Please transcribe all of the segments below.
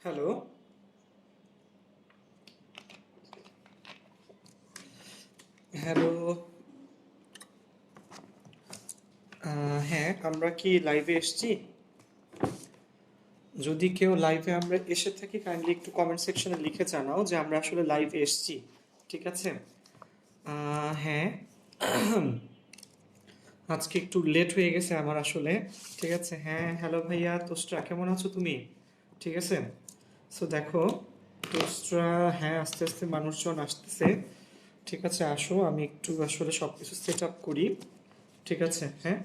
Hello. Hello. হ্যাঁ, আমরা কি লাইভে এসেছি? যদি কেউ লাইভে আমরা এসে থাকি কাইন্ডলি একটু কমেন্ট সেকশনে লিখে জানাও যে আমরা আসলে লাইভে এসেছি। ঠিক আছে? হ্যাঁ, আজকে একটু লেট হয়ে গেছে আমার আসলে। ঠিক আছে? হ্যাঁ, হ্যালো ভাইয়া তোস্ট্রা, কেমন আছো তুমি? ঠিক আছে? সো দেখো তোস্ট্রা, হ্যাঁ আস্তে আস্তে মানুষজন আসতেছে। ঠিক আছে, আসো আমি একটু আসলে সব কিছু সেট আপ করি। ঠিক আছে? হ্যাঁ,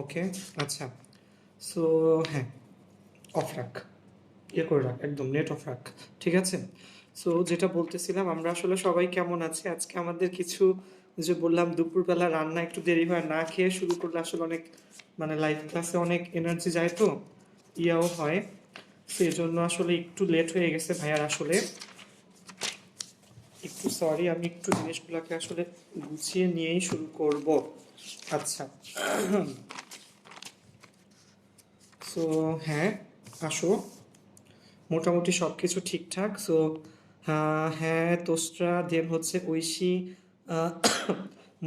ওকে, আচ্ছা। সো হ্যাঁ, অফ রাখ, করে রাখ, একদম নেট অফ রাখ। ঠিক আছে? সো যেটা বলতেছিলাম, আমরা আসলে সবাই কেমন আছি আজকে। আমাদের কিছু, যে বললাম দুপুরবেলা রান্না একটু দেরি হয়, না খেয়ে শুরু করলে আসলে অনেক, মানে লাইভ ক্লাসে অনেক এনার্জি যায় তো ইয়াও হয়, সেই জন্য আসলে একটু লেট হয়ে গেছে ভাইয়ার। আসলে একটু সরি, আমি একটু জিনিসগুলোকে আসলে গুছিয়ে নিয়েই শুরু করব। আচ্ছা, সো হ্যাঁ, আসো, মোটামুটি সব কিছু ঠিকঠাক। সো হ্যাঁ তোস্ট্রা, দেন হচ্ছে ঐশী, আহ,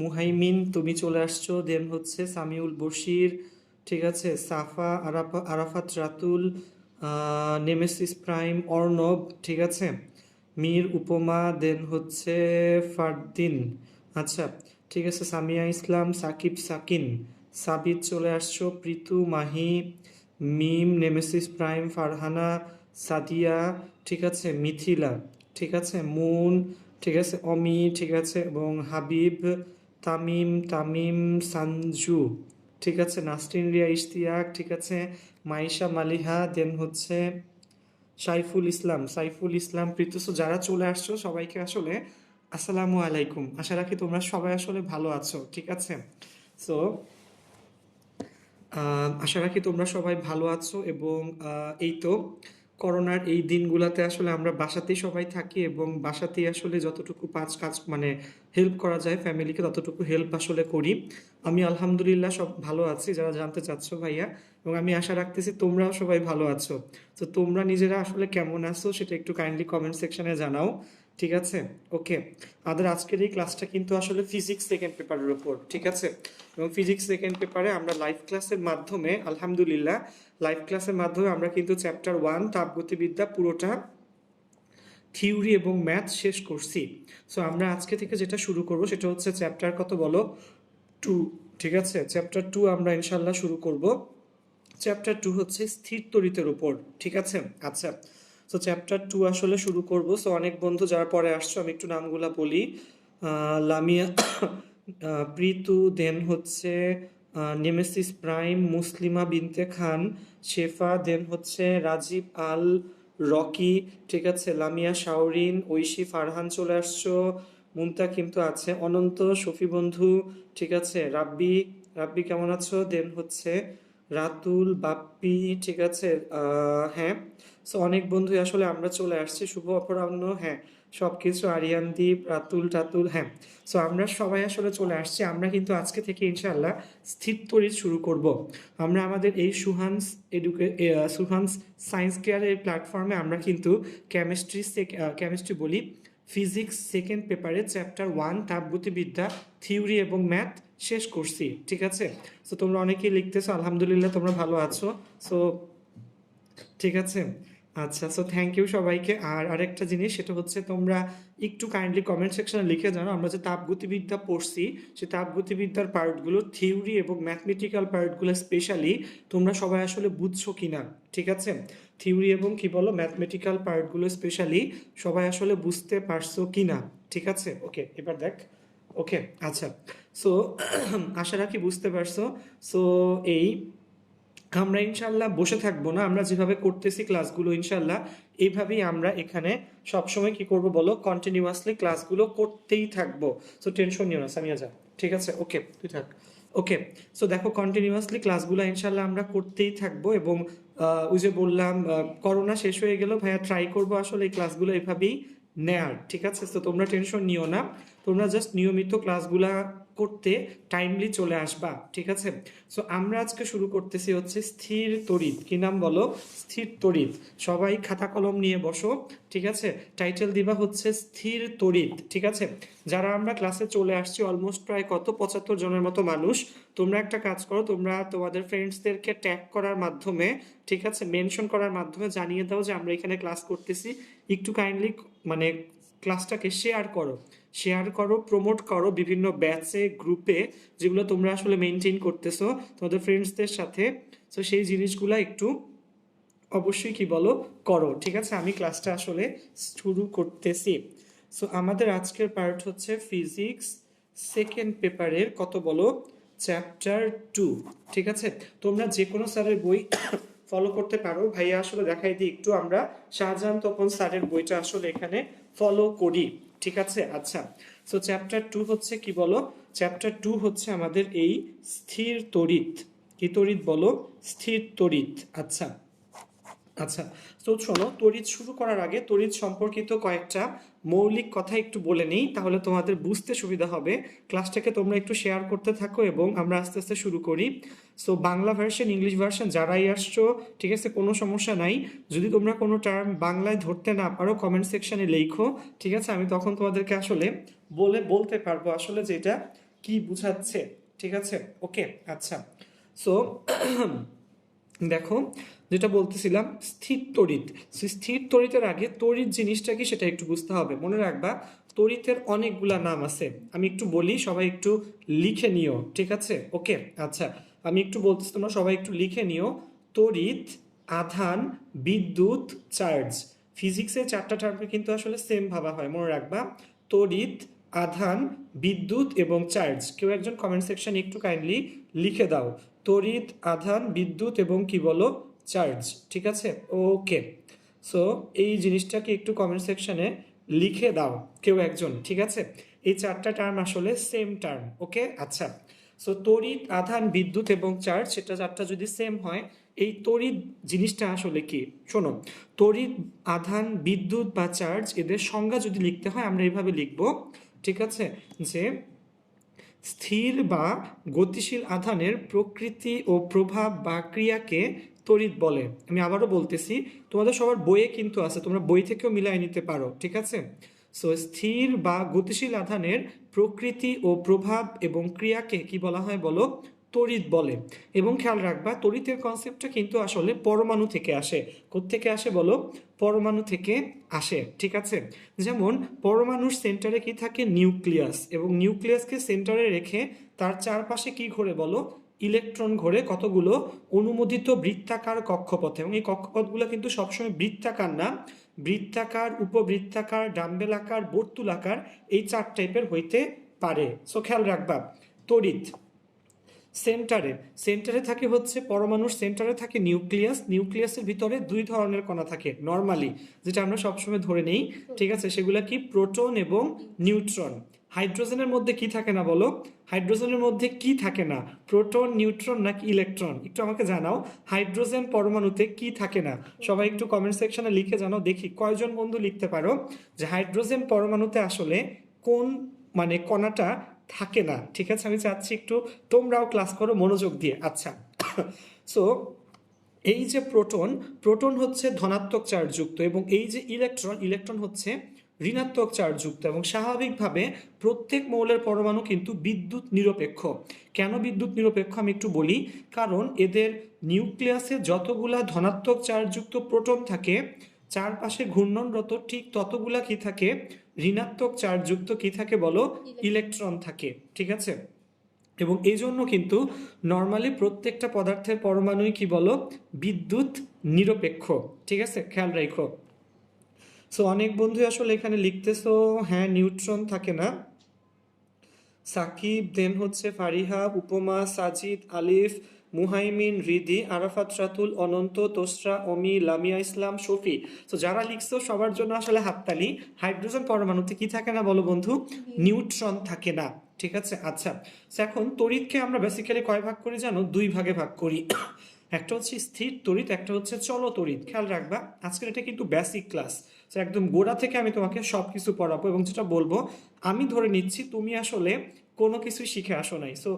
মুহাইমিন তুমি চলে আসছো, দেন হচ্ছে সামিউল বশির, ঠিক আছে, সাফা, আরাফাত রাতুল, নেমেসিস প্রাইম, অর্ণব, ঠিক আছে, মীর, উপমা, দেন হচ্ছে ফারদিন, আচ্ছা, ঠিক আছে, সামিয়া ইসলাম, সাকিব, সাকিন, সাবিত চলে আসছো, প্রীতু, মাহি, মিম, নেমেসিস প্রাইম, ফারহানা, সাদিয়া, ঠিক আছে, মিথিলা, ঠিক আছে, মুন, ঠিক আছে, অমি, ঠিক আছে, এবং হাবিব, তামিম, সঞ্জু, ঠিক আছে, নাসরিন রিয়া, ইশতিয়াক, ঠিক আছে, মাইশা, মালিহা, দেন হচ্ছে সাইফুল ইসলাম, প্রীতসু, যারা চলে আসছো সবাইকে আসলে আসসালামু আলাইকুম। আশা রাখি তোমরা সবাই আসলে ভালো আছো। ঠিক আছে? সো আশা রাখি তোমরা সবাই ভালো আছো, এবং এই তো করোনার এই দিনগুলোতে আসলে আমরা বাসাতেই সবাই থাকি, এবং বাসাতেই আসলে যতটুকু কাজ মানে হেল্প করা যায় ফ্যামিলিকে ততটুকু হেল্প আসলে করি। আমি আলহামদুলিল্লাহ সব ভালো আছি, যারা জানতে চাচ্ছ ভাইয়া, এবং আমি আশা রাখতেছি তোমরাও সবাই ভালো আছো। তো তোমরা নিজেরা আসলে কেমন আছো সেটা একটু কাইন্ডলি কমেন্ট সেকশনে জানাও। ঠিক আছে? ওকে। আমাদের আজকের এই ক্লাসটা কিন্তু আসলে ফিজিক্স সেকেন্ড পেপারের উপর। ঠিক আছে? এবং ফিজিক্স সেকেন্ড পেপারে আমরা লাইভ ক্লাসের মাধ্যমে, আলহামদুলিল্লাহ লাইভ ক্লাসের মাধ্যমে আমরা কিন্তু চ্যাপ্টার 1 তাপগতিবিদ্যা পুরোটা থিওরি এবং ম্যাথ শেষ করছি। সো আমরা আজকে থেকে যেটা শুরু করব সেটা হচ্ছে চ্যাপ্টার কত বলো? 2। ঠিক আছে? চ্যাপ্টার 2 আমরা ইনশাল্লাহ শুরু করব। চ্যাপ্টার 2 হচ্ছে স্থির তড়িতের উপর। ঠিক আছে? আচ্ছা, সো চ্যাপ্টার 2 আসলে শুরু করব। সো অনেক বন্ধু যারা পরে আসছো আমি একটু নামগুলা বলি। লামিয়া, প্রীতু, দেন হচ্ছে নেমেসিস প্রাইম, মুসলিমা বিনতে খান, শেফা, দেন হচ্ছে রাজীব আল, রকি, ঠিক আছে, লামিয়া, শাওরিন, ঐশী, ফারহান চলে আসছো, মুনতাকিম তো আছে, অনন্ত, শফি বন্ধু, ঠিক আছে, রাব্বি, কেমন আছো, দেন হচ্ছে রাতুল, বাপ্পি, ঠিক আছে, হ্যাঁ। সো অনেক বন্ধুই আসলে আমরা চলে আসছি, শুভ অপরাহ্ন, হ্যাঁ, সব কিছু, আরিয়ানদীপ, টাতুল, হ্যাঁ। সো আমরা সবাই আসলে চলে আসছি। আমরা কিন্তু আজকে থেকে ইনশাআল্লাহ স্থির তড়িৎ শুরু করব। আমরা আমাদের এই সুহান্স সায়েন্স কেয়ারের প্ল্যাটফর্মে আমরা কিন্তু কেমিস্ট্রি বলি, ফিজিক্স সেকেন্ড পেপারে চ্যাপ্টার 1 তাপগতিবিদ্যা থিওরি এবং ম্যাথ শেষ করছি। ঠিক আছে? সো তোমরা অনেকেই লিখতেছো, আলহামদুলিল্লাহ তোমরা ভালো আছো। সো ঠিক আছে, আচ্ছা, সো থ্যাংক ইউ সবাইকে। আর আরেকটা জিনিস, সেটা হচ্ছে তোমরা একটু কাইন্ডলি কমেন্ট সেকশনে লিখে জানো আমরা যে তাপগতিবিদ্যা পড়ছি, সে তাপগতিবিদ্যার পার্টগুলো থিওরি এবং ম্যাথমেটিক্যাল পার্টগুলো স্পেশালি তোমরা সবাই আসলে বুঝছো কিনা। ঠিক আছে? থিওরি এবং কি বলো ম্যাথমেটিক্যাল পার্টগুলো স্পেশালি সবাই আসলে বুঝতে পারছো কিনা। ঠিক আছে? ওকে, এবার দেখ। ওকে, আচ্ছা, সো আশা রাখি বুঝতে পারছো। সো এই আমরা ইনশাল্লাহ বসে থাকবো না, আমরা যেভাবে করতেছি ক্লাসগুলো ইনশাল্লাহ এইভাবেই আমরা এখানে সবসময় কি করব বলো, কন্টিনিউয়াসলি ক্লাসগুলো করতেই থাকবো। সো টেনশন নিও না, সামিয়া যা। ঠিক আছে? ওকে, তুই থাক। ওকে, সো দেখো কন্টিনিউয়াসলি ক্লাসগুলো ইনশাল্লাহ আমরা করতেই থাকবো, এবং ওই যে বললাম করোনা শেষ হয়ে গেল ভাইয়া, ট্রাই করবো আসলে এই ক্লাসগুলো এভাবেই নেয়ার। ঠিক আছে? তো তোমরা টেনশন নিও না, তোমরা জাস্ট নিয়মিত ক্লাসগুলা করতে টাইমলি চলে আসবা, ঠিক আছে? সো আমরা আজকে শুরু করতেছি হচ্ছে স্থির তড়িৎ। কি নাম বলো? স্থির তড়িৎ। সবাই খাতা কলম নিয়ে বসো, ঠিক আছে? টাইটেল দিবা হচ্ছে স্থির তড়িৎ, ঠিক আছে? যারা আমরা ক্লাসে চলে আসছি অলমোস্ট প্রায় কত 75 জনের মতো মানুষ, তোমরা একটা কাজ করো, তোমরা তোমাদের ফ্রেন্ডসদেরকে ট্যাগ করার মাধ্যমে, ঠিক আছে, মেনশন করার মাধ্যমে জানিয়ে দাও যে আমরা এখানে ক্লাস করতেছি। একটু কাইন্ডলি মানে ক্লাসটাকে শেয়ার করো, প্রমোট করো বিভিন্ন ব্যাচে, গ্রুপে, যেগুলো তোমরা আসলে মেনটেন করতেছো তোমাদের ফ্রেন্ডসদের সাথে। তো সেই জিনিসগুলো একটু অবশ্যই কি বলো করো, ঠিক আছে? আমি ক্লাসটা আসলে শুরু করতেছি। সো আমাদের আজকের পার্ট হচ্ছে ফিজিক্স সেকেন্ড পেপারের কত বলো, চ্যাপ্টার 2, ঠিক আছে? তোমরা যে কোনো স্যারের বই ফলো করতে পারো। ভাইয়া আসলে দেখাই দিই একটু, আমরা শাহজাহান তপন স্যারের বইটা আসলে এখানে ফলো করি, ঠিক আছে? আচ্ছা, সো চ্যাপ্টার 2 হচ্ছে কি বলো, চ্যাপ্টার 2 হচ্ছে আমাদের এই স্থির তড়িৎ। কি তড়িৎ বলো? স্থির তড়িৎ। আচ্ছা আচ্ছা, তো শোনো, তড়িৎ শুরু করার আগে তড়িৎ সম্পর্কিত কয়েকটা মৌলিক কথা একটু বলে নিই, তাহলে তোমাদের বুঝতে সুবিধা হবে। ক্লাসটাকে তোমরা একটু শেয়ার করতে থাকো এবং আমরা আস্তে আস্তে শুরু করি। So Bangla version, English version যারাই আসছো, ঠিক আছে, কোনো সমস্যা নাই। যদি তোমরা কোনো টার্ম বাংলায় ধরতে না পারো কমেন্ট সেকশনে লেখো, ঠিক আছে? আমি তখন তোমাদেরকে আসলে বলতে পারবো আসলে যে এটা কি বুঝাচ্ছে, ঠিক আছে? ওকে, আচ্ছা। সো দেখো, যেটা বলতেছিলাম স্থির তড়িৎ। স্থির তড়িতের আগে তড়িৎ জিনিসটা কি সেটা একটু বুঝতে হবে। মনে রাখবা তড়িতের অনেকগুলা নাম আছে, আমি একটু বলি, সবাই একটু লিখে নিও, ঠিক আছে? ওকে, আচ্ছা, আমি একটু বলতেছি, তোমরা সবাই একটু লিখে নিও। তড়িৎ, আধান, বিদ্যুৎ, চার্জ। ফিজিক্সের চারটা টার্মকে কিন্তু আসলে সেম ভাবা হয়, মনে রাখবা। তড়িৎ, আধান, বিদ্যুৎ এবং চার্জ। কেউ একজন কমেন্ট সেকশন একটু কাইন্ডলি লিখে দাও, তড়িৎ, আধান, বিদ্যুৎ এবং কি বলো, চার্জ, ঠিক আছে? ওকে, সো এই জিনিসটাকে একটু কমেন্ট সেকশনে লিখে দাও কেউ একজন, ঠিক আছে? এই চারটা টার্ম আসলে সেম টার্ম, ওকে? আচ্ছা, সো তড়িৎ, আধান, বিদ্যুৎ এবং চার্জ, সেটা চারটা যদি সেম হয়, এই তড়িৎ জিনিসটা আসলে কি? শোনো, তড়িৎ, আধান, বিদ্যুৎ বা চার্জ, এদের সংজ্ঞা যদি লিখতে হয় আমরা এইভাবে লিখবো, ঠিক আছে? যে স্থির বা গতিশীল আধানের প্রকৃতি ও প্রভাব বা ক্রিয়াকে তড়িৎ বলে। আমি আবারও বলতেছি, তোমাদের সবার বইয়ে কিন্তু আছে, তোমরা বই থেকেও মিলাই নিতে পারো, ঠিক আছে? সো স্থির বা গতিশীল আধানের প্রকৃতি ও প্রভাব এবং ক্রিয়াকে কি বলা হয় বলো? তড়িৎ বলে। এবং খেয়াল রাখবা তড়িতের কনসেপ্টটা কিন্তু আসলে পরমাণু থেকে আসে। কোত্থেকে আসে বলো? পরমাণু থেকে আসে, ঠিক আছে? যেমন পরমাণুর সেন্টারে কি থাকে? নিউক্লিয়াস, এবং নিউক্লিয়াসকে সেন্টারে রেখে তার চারপাশে কি ঘোরে বলো? ইলেকট্রন ঘোরে কতগুলো? অনুমোদিত বৃত্তাকার কক্ষপথে। এবং এই কক্ষপথগুলো কিন্তু সবসময় বৃত্তাকার না, বৃত্তাকার, উপবৃত্তাকার, ডাম্বেলাকার, বর্তুলাকার, এই চার টাইপের হইতে পারে। সো খেয়াল রাখবা তড়িৎ সেন্টারে থাকে হচ্ছে, পরমাণুর সেন্টারে থাকে নিউক্লিয়াস। নিউক্লিয়াসের ভিতরে দুই ধরনের কণা থাকে নর্মালি, যেটা আমরা সবসময় ধরে নেই, ঠিক আছে? সেগুলা কি? প্রোটন এবং নিউট্রন। হাইড্রোজেনের মধ্যে কি থাকে না বলো? হাইড্রোজেনের মধ্যে কি থাকে না? প্রোটন, নিউট্রন নাকি ইলেকট্রন? একটু আমাকে জানাও, হাইড্রোজেন পরমাণুতে কি থাকে না? সবাই একটু কমেন্ট সেকশনে লিখে জানাও, দেখি কয়জন বন্ধু লিখতে পারো যে হাইড্রোজেন পরমাণুতে আসলে কোন মানে কণাটা থাকে না, ঠিক আছে? আমি চাচ্ছি একটু তোমরাও ক্লাস করো মনোযোগ দিয়ে। আচ্ছা, সো এই যে প্রোটন হচ্ছে ধনাত্মক চার্জযুক্ত, এবং এই যে ইলেকট্রন হচ্ছে ঋণাত্মক চার্জযুক্ত। এবং স্বাভাবিকভাবে প্রত্যেক মৌলের পরমাণু কিন্তু বিদ্যুৎ নিরপেক্ষ। কেন বিদ্যুৎ নিরপেক্ষ আমি একটু বলি, কারণ এদের নিউক্লিয়াসে যতগুলা ধনাত্মক চার্জযুক্ত প্রোটন থাকে, চারপাশে ঘূর্ণনরত ঠিক ততগুলা কি থাকে? ঋণাত্মক চার্জযুক্ত কি থাকে বলো? ইলেকট্রন থাকে, ঠিক আছে? এবং এই জন্য কিন্তু নর্মালি প্রত্যেকটা পদার্থের পরমাণুই কি বলো? বিদ্যুৎ নিরপেক্ষ, ঠিক আছে? খেয়াল রাখো। সো অনেক বন্ধু আসলে এখানে লিখতেছো হ্যাঁ নিউট্রন থাকে না। সাকিব, দেন হচ্ছে ফারিহা, উপমা, সাজিদ, আলিফ, মুহাইমিন, রিদি, আরাফাত, রাতুল, অনন্ত, তোসরা, অমি, লামিয়া ইসলাম, শফি। তো যারা লিখছো সবার জন্য আসলে হাততালি। হাইড্রোজেন পরমাণুতে কি থাকে না বলো বন্ধু? নিউট্রন থাকে না, ঠিক আছে? আচ্ছা, এখন তড়িৎকে আমরা বেসিক্যালি কয় ভাগ করি জানো? দুই ভাগে ভাগ করি। একটা হচ্ছে স্থির তড়িৎ, একটা হচ্ছে চল তড়িৎ। খেয়াল রাখবা আজকের এটা কিন্তু বেসিক ক্লাস, তো একদম গোড়া থেকে আমি তোমাকে সব কিছু পড়াবো। এবং যেটা বলবো, আমি ধরে নিচ্ছি তুমি আসলে কোনো কিছুই শিখে আসো নাই। সো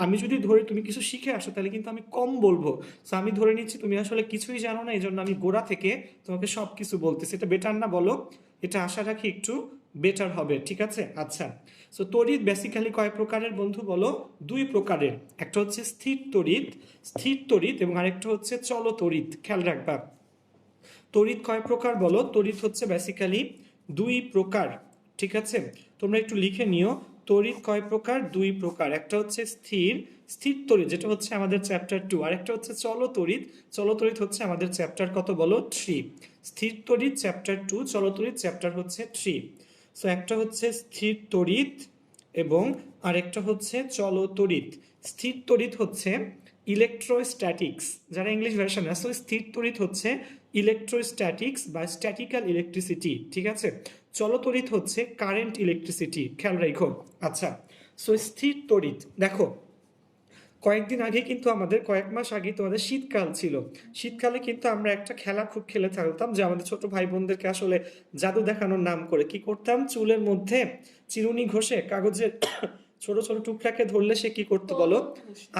আমি যদি ধরে তুমি কিছু শিখে আসো তাহলে কিন্তু আমি কম বলবো। সো আমি ধরে নিচ্ছি তুমি আসলে কিছুই জানো না, এই জন্য আমি গোড়া থেকে তোমাকে সব কিছু বলতেছি। এটা বেটার না বলো? এটা আশা রাখি একটু বেটার হবে, ঠিক আছে? আচ্ছা, সো তড়িৎ বেসিক্যালি কয় প্রকারের বন্ধু বলো? দুই প্রকারের। একটা হচ্ছে স্থির তড়িৎ এবং আরেকটা হচ্ছে চল তড়িৎ। খেয়াল রাখবা। তড়িৎ কয় প্রকার বলো? তড়িৎ হচ্ছে বেসিক্যালি দুই প্রকার, ঠিক আছে? তোমরা একটু লিখে নিও। তড়িৎ কয় প্রকার? দুই প্রকার। একটা হচ্ছে স্থির তড়িৎ, যেটা হচ্ছে আমাদের চ্যাপ্টার 2, আর একটা হচ্ছে চল তড়িৎ হচ্ছে আমাদের চ্যাপ্টার কত বলো? 3। স্থির তড়িৎ চ্যাপ্টার 2, চল তড়িৎ চ্যাপ্টার হচ্ছে 3। সো একটা হচ্ছে স্থির তড়িৎ এবং আরেকটা হচ্ছে চল তড়িৎ। স্থির তড়িৎ হচ্ছে ইলেকট্রোস্ট্যাটিক্স, যারা ইংলিশ ভার্সন আছে। স্থির তড়িৎ হচ্ছে ইলেকট্রোস্ট্যাটিক্স বা স্ট্যাটিক্যাল ইলেকট্রিসিটি, ঠিক আছে? চলতড়িৎ হচ্ছে কারেন্ট ইলেকট্রিসিটি, খেয়াল রাখো। আচ্ছা, সো স্থির তড়িৎ দেখো, কয়েকদিন আগে কিন্তু আমাদের কয়েক মাস আগে তোমাদের শীতকাল ছিল। শীতকালে কিন্তু আমরা একটা খেলা খুব খেলে থাকতাম, যে আমাদের ছোট ভাই বোনদেরকে আসলে জাদু দেখানোর নাম করে কি করতাম, চুলের মধ্যে চিরুনি ঘষে কাগজের ছোট ছোট টুকরাকে ধরলে সে কি করতো বলো?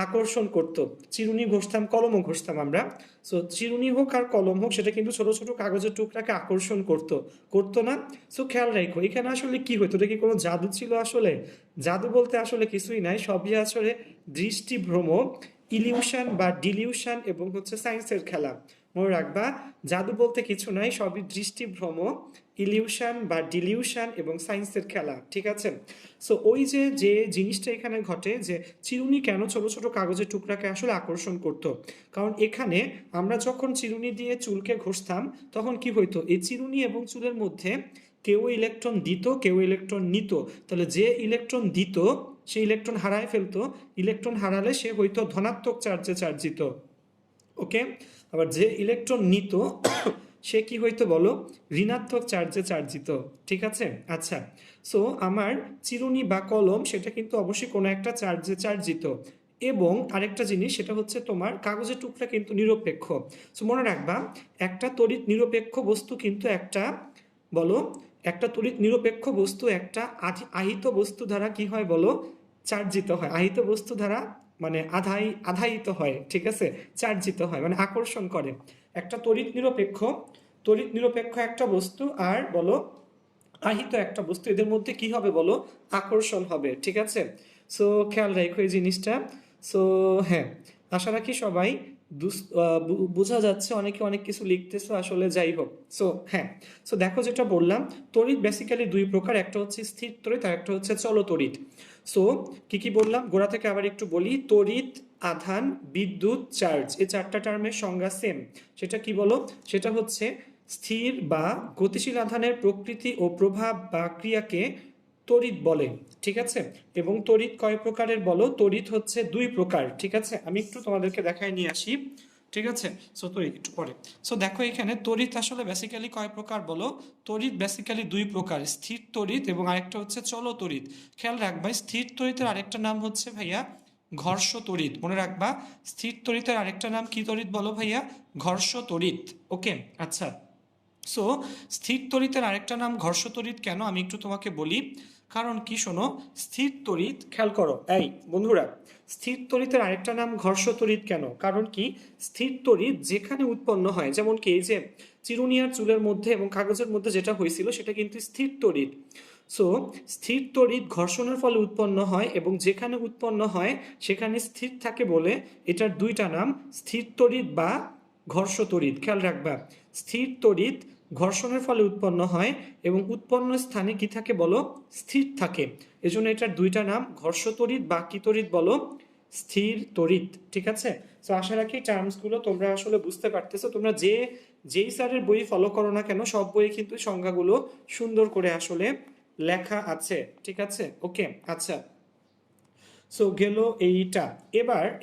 আকর্ষণ করতো। চিরুনি ঘষতাম, কলমও ঘষতাম আমরা। সো চিরুনি হোক আর কলম হোক, সেটা কিন্তু ছোট ছোট কাগজের টুকরাকে আকর্ষণ করতো না? সো খেয়াল রাখো, এখানে আসলে কি হইতো? এটা কি কোনো জাদু ছিল আসলে? জাদু বলতে আসলে কিছুই নাই, সবই আসলে দৃষ্টিভ্রম, ইলিউশন বা ডিলিউশন এবং হচ্ছে সায়েন্সের খেলা। মনে রাখবা, জাদু বলতে কিছু নাই, সবই দৃষ্টিভ্রম, ইলিউশন বা ডিলিউশন এবং সায়েন্সের খেলা, ঠিক আছে? সো ওই যে জিনিসটা এখানে ঘটে, যে চিরুনি কেন ছোট ছোট কাগজের টুকরাকে আসলে আকর্ষণ করত? কারণ এখানে আমরা যখন চিরুনি দিয়ে চুলকে ঘষতাম, তখন কি হইতো? এই চিরুনি এবং চুলের মধ্যে কেউ ইলেকট্রন দিত, কেউ ইলেকট্রন নিত। তাহলে যে ইলেকট্রন দিত সে ইলেকট্রন হারায় ফেলতো, ইলেকট্রন হারালে সে হয়তো ধনাত্মক চার্জে চার্জিত, ওকে? আবার যে ইলেকট্রন নিত সে কি হইতো বলো? ঋণাত্মক চার্জে চার্জিত, ঠিক আছে? আচ্ছা, সো আমার চিরুনি বা কলম সেটা কিন্তু অবশ্যই কোনো একটা চার্জে চার্জিত। এবং আরেকটা জিনিস, সেটা হচ্ছে তোমার কাগজের টুকরা কিন্তু নিরপেক্ষ। সো মনে রাখবা, একটা তড়িৎ নিরপেক্ষ বস্তু কিন্তু একটা, বলো, একটা তড়িৎ নিরপেক্ষ বস্তু একটা আহিত বস্তু দ্বারা কি হয় বলো? চার্জিত হয়। আহিত বস্তু দ্বারা মানে আধায়িত হয়, ঠিক আছে? চার্জিত হয় মানে আকর্ষণ করে। একটা তড়িৎ নিরপেক্ষ একটা বস্তু আর বলো আহিত একটা বস্তু, এদের মধ্যে কি হবে বলো? আকর্ষণ হবে, ঠিক আছে? সো খেয়াল রাখো এই জিনিসটা। সো হ্যাঁ, আশা রাখি সবাই বোঝা যাচ্ছে। অনেকে অনেক কিছু লিখতেছো আসলে, যাই হোক। সো হ্যাঁ, সো দেখো যেটা বললাম, তড়িৎ বেসিক্যালি দুই প্রকার, একটা হচ্ছে স্থির তড়িৎ আর একটা হচ্ছে চল তড়িৎ। সো কি কি বললাম গোড়া থেকে আবার একটু বলি। তড়িৎ, আধান, বিদ্যুৎ, চার্জ, এই চারটা টার্মের সংজ্ঞা সেম। সেটা কি বলো? সেটা হচ্ছে স্থির বা গতিশীল আধানের প্রকৃতি ও প্রভাব বা ক্রিয়াকে তড়িৎ বলে, ঠিক আছে? এবং তড়িৎ কয় প্রকারের বলো? তড়িৎ হচ্ছে দুই প্রকার, ঠিক আছে? আমি একটু তোমাদেরকে দেখায় নিয়ে আসি, ঠিক আছে? সো তড়িৎ একটু পরে। সো দেখো এখানে তড়িৎ আসলে বেসিক্যালি কয় প্রকার বলো? তড়িৎ বেসিক্যালি দুই প্রকার, স্থির তড়িৎ এবং আরেকটা হচ্ছে চল তড়িৎ। খেয়াল রাখবা, স্থির তড়িতের আরেকটা নাম হচ্ছে ভাইয়া ঘর্ষ তড়িৎ। মনে রাখবা, স্থির তড়িতের আরেকটা নাম কি তড়িৎ বলো ভাইয়া? ঘর্ষ তড়িৎ, ওকে? আচ্ছা, সো স্থির তড়িতের আরেকটা নাম ঘর্ষ তড়িৎ কেন আমি একটু তোমাকে বলি। কারণ কি শোনো, স্থির তড়িৎ, খেয়াল করো এই বন্ধুরা, স্থির তড়িতের আরেকটা নাম ঘর্ষ তড়িৎ কেন? কারণ কি, স্থির তড়িৎ যেখানে উৎপন্ন হয়, যেমন কি এই যে চিরুনি আর চুলের মধ্যে এবং কাগজের মধ্যে যেটা হয়েছিল, সেটা কিন্তু স্থির তড়িৎ। সো স্থির তড়িৎ ঘর্ষণের ফলে উৎপন্ন হয় এবং যেখানে উৎপন্ন হয় সেখানে স্থির থাকে বলে এটার দুইটা নাম, স্থির তড়িৎ বা ঘর্ষ তড়িৎ। খেয়াল রাখবা, স্থির তড়িৎ ঘর্ষণের ফলে উৎপন্ন হয় এবং উৎপন্ন স্থানে কি থাকে বলো? স্থির থাকে। এজন্য এটার দুইটা নাম, ঘর্ষ তড়িৎ বা কি তড়িৎ বলো? স্থির তড়িৎ, ঠিক আছে? তো আশা রাখি টার্মসগুলো তোমরা আসলে বুঝতে পারতেছো। তোমরা যেই স্যারের বই ফলো করো না কেন, সব বইয়ে কিন্তু সংজ্ঞাগুলো সুন্দর করে আসলে লেখা আছে, ঠিক আছে? ওকে, আচ্ছা, সো গেল এইটা।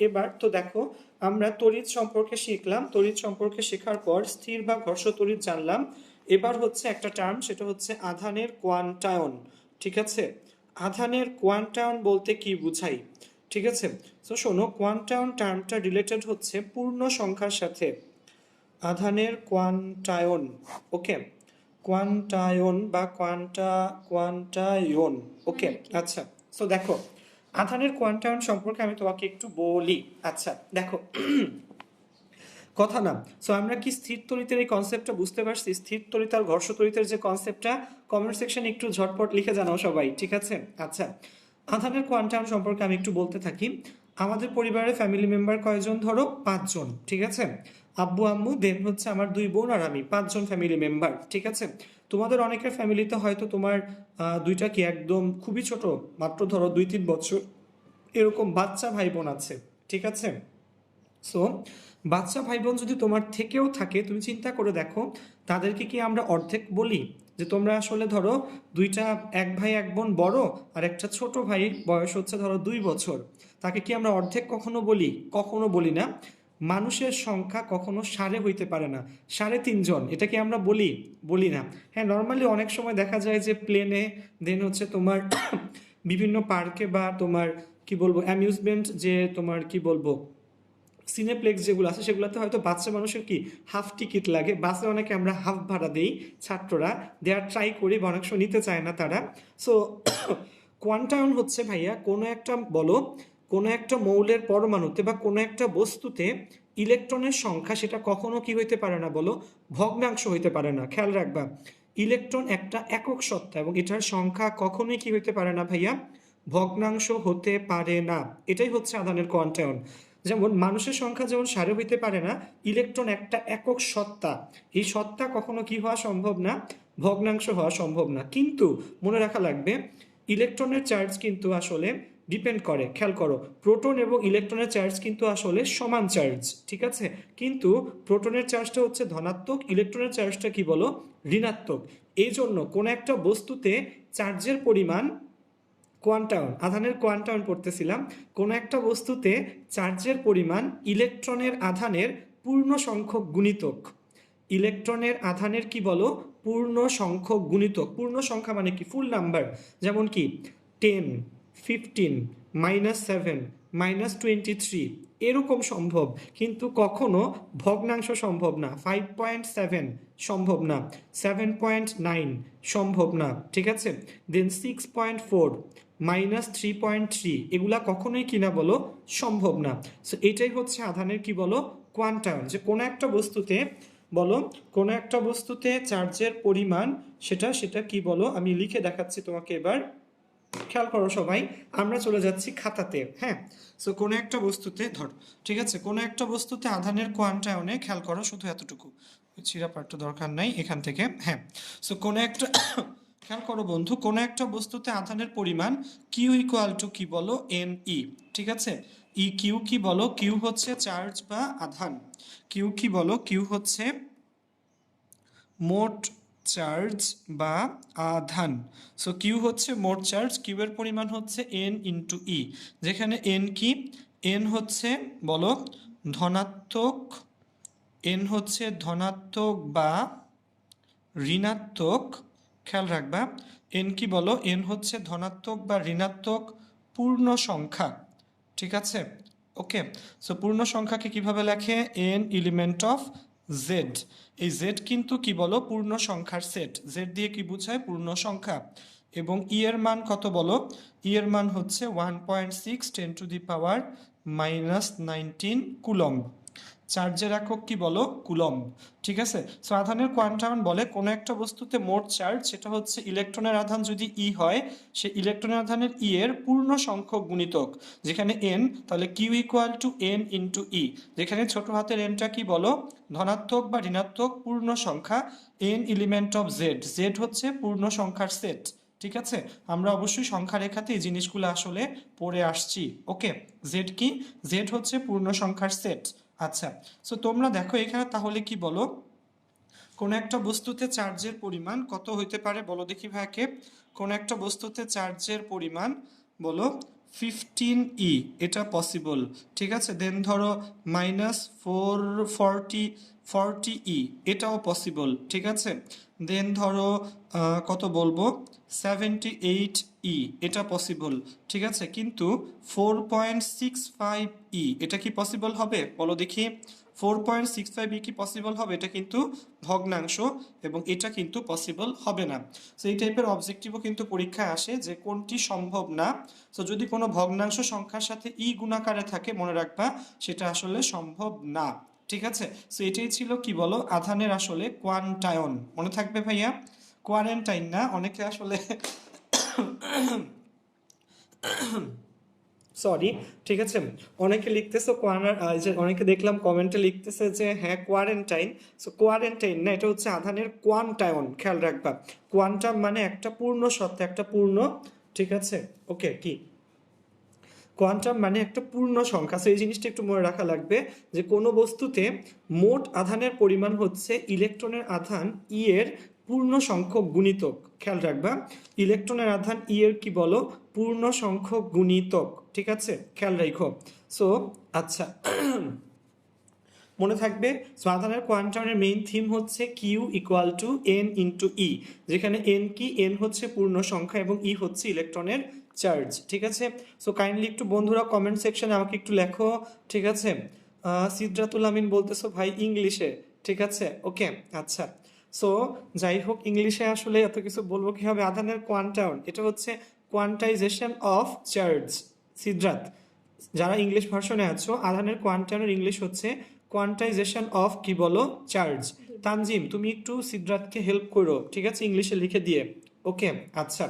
এবার তো দেখো, আমরা তড়িৎ সম্পর্কে শিখলাম, তড়িৎ সম্পর্কে শেখার পর স্থির বা ঘর্ষ তড়িৎ জানলাম। এবার হচ্ছে একটা টার্ম, সেটা হচ্ছে আধানের কোয়ান্টায়ন, ঠিক আছে? আধানের কোয়ান্টায়ন বলতে কি বুঝাই, ঠিক আছে? তো শোনো, কোয়ান্টায়ন টার্মটা রিলেটেড হচ্ছে পূর্ণ সংখ্যার সাথে। আধানের কোয়ান্টায়ন, ওকে? কোয়ান্টায়ন বা কোয়ান্টায়ন, ওকে? আচ্ছা, সো দেখো আধানের কোয়ান্টায়ন সম্পর্কে আমি তোমাকে একটু বলি। আচ্ছা দেখো, কথা না, সো আমরা কি স্থির তড়িতের এই কনসেপ্টটা বুঝতে পারছি? স্থির তড়িৎ আর ঘর্ষ তড়িতের যে কনসেপ্টটা, কমেন্ট সেকশনে একটু ঝটপট লিখে জানাও সবাই, ঠিক আছে? আচ্ছা, আধানের কোয়ান্টাম সম্পর্কে আমি একটু বলতে থাকি। আমাদের পরিবারে ফ্যামিলি মেম্বার কয়জন? ধরো 5 জন, ঠিক আছে? আব্বু আম্মু, দেন হচ্ছে আমার 2 বোন আর আমি, 5 জন ফ্যামিলি মেম্বার, ঠিক আছে? তোমাদের অনেকের ফ্যামিলিতে হয়তো তোমার দুইটা কি একদম খুবই ছোট, মাত্র ধরো 2-3 বছর এরকম বাচ্চা ভাই বোন আছে, ঠিক আছে? সো বাচ্চা ভাই বোন যদি তোমার থেকেও থাকে, তুমি চিন্তা করে দেখো, তাদেরকে কি আমরা অর্ধেক বলি? যে তোমরা আসলে ধরো দুইটা, এক ভাই এক বোন বড়, আর একটা ছোট ভাই বয়স হচ্ছে ধরো 2 বছর, তাকে কি আমরা অর্ধেক কখনো বলি? কখনো বলি না। মানুষের সংখ্যা কখনো সাড়ে হইতে পারে না, 3.5 জন, এটা কি আমরা বলি? বলি না। হ্যাঁ, নর্মালি অনেক সময় দেখা যায় যে প্লেনে, দেন হচ্ছে তোমার বিভিন্ন পার্কে বা তোমার কি বলবো অ্যামিউজমেন্ট, যে তোমার কি বলবো সিনেপ্লেক্স যেগুলো আছে সেগুলোতে হয়তো বাচ্চা মানুষের কি হাফ টিকিট লাগে, বাসে অনেকে আমরা হাফ ভাড়া দেই ছাত্ররা, দেয়ার ট্রাই করি বা অনেক সময় নিতে চায় না তারা। সো কোয়ান্টায়ন হচ্ছে ভাইয়া কোনো একটা বলো, কোনো একটা মৌলের পরমাণুতে বা কোনো একটা বস্তুতে ইলেকট্রনের সংখ্যা সেটা কখনো কি হইতে পারে না বলো? ভগ্নাংশ হইতে পারে না। খেয়াল রাখবা, ইলেকট্রন একটা একক সত্তা এবং এটার সংখ্যা কখনোই কি হইতে পারে না ভাইয়া? ভগ্নাংশ হতে পারে না। এটাই হচ্ছে আধানের কোয়ান্টায়ন। যেমন মানুষের সংখ্যা যেমন সারে হইতে পারে না, ইলেকট্রন একটা একক সত্তা, এই সত্তা কখনো কি হওয়া সম্ভব না? ভগ্নাংশ হওয়া সম্ভব না। কিন্তু মনে রাখা লাগবে, ইলেকট্রনের চার্জ কিন্তু আসলে ডিপেন্ড করে, খেয়াল করো, প্রোটন এবং ইলেকট্রনের চার্জ কিন্তু আসলে সমান চার্জ, ঠিক আছে? কিন্তু প্রোটনের চার্জটা হচ্ছে ধনাত্মক, ইলেকট্রনের চার্জটা কি বলো? ঋণাত্মক। এই জন্য কোনো একটা বস্তুতে চার্জের পরিমাণ, কোয়ান্টায়ন, আধানের কোয়ান্টায়ন পড়তেছিলাম, কোনো একটা বস্তুতে চার্জের পরিমাণ ইলেকট্রনের আধানের পূর্ণ সংখ্যক গুণিতক। ইলেকট্রনের আধানের কি বলো? পূর্ণ সংখ্যক গুণিতক। পূর্ণ সংখ্যা মানে কি? ফুল নাম্বার। যেমন কি 10, 15, -7, -23 এরকম সম্ভব, কিন্তু কখনো ভগ্নাংশ সম্ভব না। 5.7 সম্ভব না, 7.9 সম্ভব না, ঠিক আছে? দেন 6.4, -3.3 এগুলা কখনোই কিনা বলো সম্ভব না। সো এটাই হচ্ছে আধানের কি বলো? কোয়ান্টায়ন। যে কোনো একটা বস্তুতে বলো, কোনো একটা বস্তুতে চার্জের পরিমাণ সেটা সেটা কি বলো? আমি লিখে দেখাচ্ছি তোমাকে এবার, খেয়াল করো সবাই। আমরা চলে যাচ্ছি খাতাতে, হ্যাঁ? সো কোনো একটা বস্তুতে ধর, ঠিক আছে, কোনো একটা বস্তুতে আধানের কোয়ান্টায়নে, খেয়াল করো শুধু এতটুকু, ছিঁড়া পাঠটা দরকার নাই এখান থেকে, হ্যাঁ। সো কোনো একটা খেয়াল করো বন্ধু, কোনো একটা বস্তুতে আধানের পরিমাণ কিউ ইকুয়াল টু কি বলো? এন ই, ঠিক আছে? ই কিউ কি বলো? কিউ হচ্ছে চার্জ বা আধান। কিউ কি বলো? কিউ হচ্ছে মোট চার্জ বা আধান। সো কিউ হচ্ছে মোট চার্জ, কিউ এর পরিমাণ হচ্ছে এন ইন্টু ই, যেখানে এন কি? এন হচ্ছে বলো ধনাত্মক, এন হচ্ছে ধনাত্মক বা ঋণাত্মক, খেয়াল রাখবা, এন কি বলো? এন হচ্ছে ধনাত্মক বা ঋণাত্মক পূর্ণ সংখ্যা, ঠিক আছে? ওকে, সো পূর্ণ সংখ্যাকে কিভাবে লেখে? N element of Z. এই জেড কিন্তু কি বলো? পূর্ণ সংখ্যার সেট। জেড দিয়ে কি বোঝায়? পূর্ণ সংখ্যা। এবং ই এর মান কত বলো? ই এর মান হচ্ছে 1.6 ×10⁻19 কুলম্ব। চার্জের একক কি বলো? কুলম্ব, ঠিক আছে? সো আধানের কোয়ান্টায়ন বলে কোনো একটা বস্তুতে মোট চার্জ সেটা হচ্ছে ইলেকট্রনের আধান যদি ই হয়, সে ইলেকট্রনের আধানের ই এর পূর্ণ সংখ্যক গুণিতক, যেখানে এন, তাহলে Q equal to N into E, যেখানে ছোট হাতের এনটা কি বলো? ধনাত্মক বা ঋণাত্মক পূর্ণ সংখ্যা, N element of Z, Z হচ্ছে পূর্ণ সংখ্যার সেট, ঠিক আছে? আমরা অবশ্যই সংখ্যা রেখাতে এই জিনিসগুলো আসলে পড়ে আসছি। ওকে, জেড কি? জেড হচ্ছে পূর্ণ সংখ্যার সেট। আচ্ছা, সো তোমরা দেখো এখানে তাহলে কি বলো? কোন একটা বস্তুতে চার্জের পরিমাণ কত হইতে পারে বলো দেখি ভাইকে? কোন একটা বস্তুতে চার্জের পরিমাণ বলো 15 ই, এটা পসিবল, ঠিক আছে? দেন ধরো -440 ই, এটাও পসিবল, ঠিক আছে? দেন ধরো কত বলবো 78 ই, এটা পসিবল, ঠিক আছে? কিন্তু 4.65 ই, এটা কি পসিবল হবে বলো দেখি? 4.65 কি পসিবল হবে? এটা কিন্তু ভগ্নাংশ এবং এটা কিন্তু পসিবল হবে না। সো এই টাইপের অবজেক্টিভও কিন্তু পরীক্ষায় আসে যে কোনটি সম্ভব না। সো যদি কোনো ভগ্নাংশ সংখ্যার সাথে ই গুণাকারে থাকে মনে রাখবা সেটা আসলে সম্ভব না। ঠিক আছে, সো এটাই ছিল কি বলো আধানের আসলে কোয়ান্টায়ন। মনে থাকবে ভাইয়া, কোয়ারেন্টাইন না। অনেকে আসলে সরি, ঠিক আছে, অনেকে লিখতেছে যে অনেকে দেখলাম কমেন্টে লিখতেছে যে হ্যাঁ কোয়ারেন্টাইন। সো কোয়ারেন্টাইন না, এটা হচ্ছে আধানের কোয়ান্টায়ন। খেয়াল রাখবা, কোয়ান্টাম মানে একটা পূর্ণ সত্তা, একটা পূর্ণ, ঠিক আছে, ওকে, কি কোয়ান্টাম মানে একটা পূর্ণ সংখ্যা। সো এই জিনিসটা একটু মনে রাখা লাগবে যে কোনো বস্তুতে মোট আধানের পরিমাণ হচ্ছে ইলেকট্রনের আধান ই এর পূর্ণ সংখ্যক গুণিতক। খেয়াল রাখবা, ইলেকট্রনের আধান ই এর কি বলো, পূর্ণ সংখ্যক গুণিতক। ঠিক আছে, খেয়াল রাখো। সো আচ্ছা, মনে থাকবে। সো আধানের কোয়ান্টামের মেইন থিম হচ্ছে Q equal to N into E, যেখানে এন কি, এন হচ্ছে পূর্ণ সংখ্যা এবং ই হচ্ছে ইলেকট্রনের চার্জ। ঠিক আছে, সো কাইন্ডলি একটু বন্ধুরা কমেন্ট সেকশনে আমাকে একটু লেখো। ঠিক আছে, সিদ্রাতুল আমিন বলতেছো ভাই ইংলিশে। ঠিক আছে, ওকে, আচ্ছা। সো যাই হোক, ইংলিশে আসলে এত কিছু বলবো কি হবে। আধানের কোয়ান্টাম এটা হচ্ছে কোয়ান্টাইজেশন অফ চার্জ। সিদ্রাত, যারা ইংলিশ ভার্সনে আছো, আধানের কোয়ান্টামের ইংলিশ হচ্ছে কোয়ান্টাইজেশন অফ কি বলো চার্জ। তানজিম তুমি একটু সিদ্ধার্থকে হেল্প করো, ঠিক আছে, ইংলিশে লিখে দিয়ে। ওকে, আচ্ছা।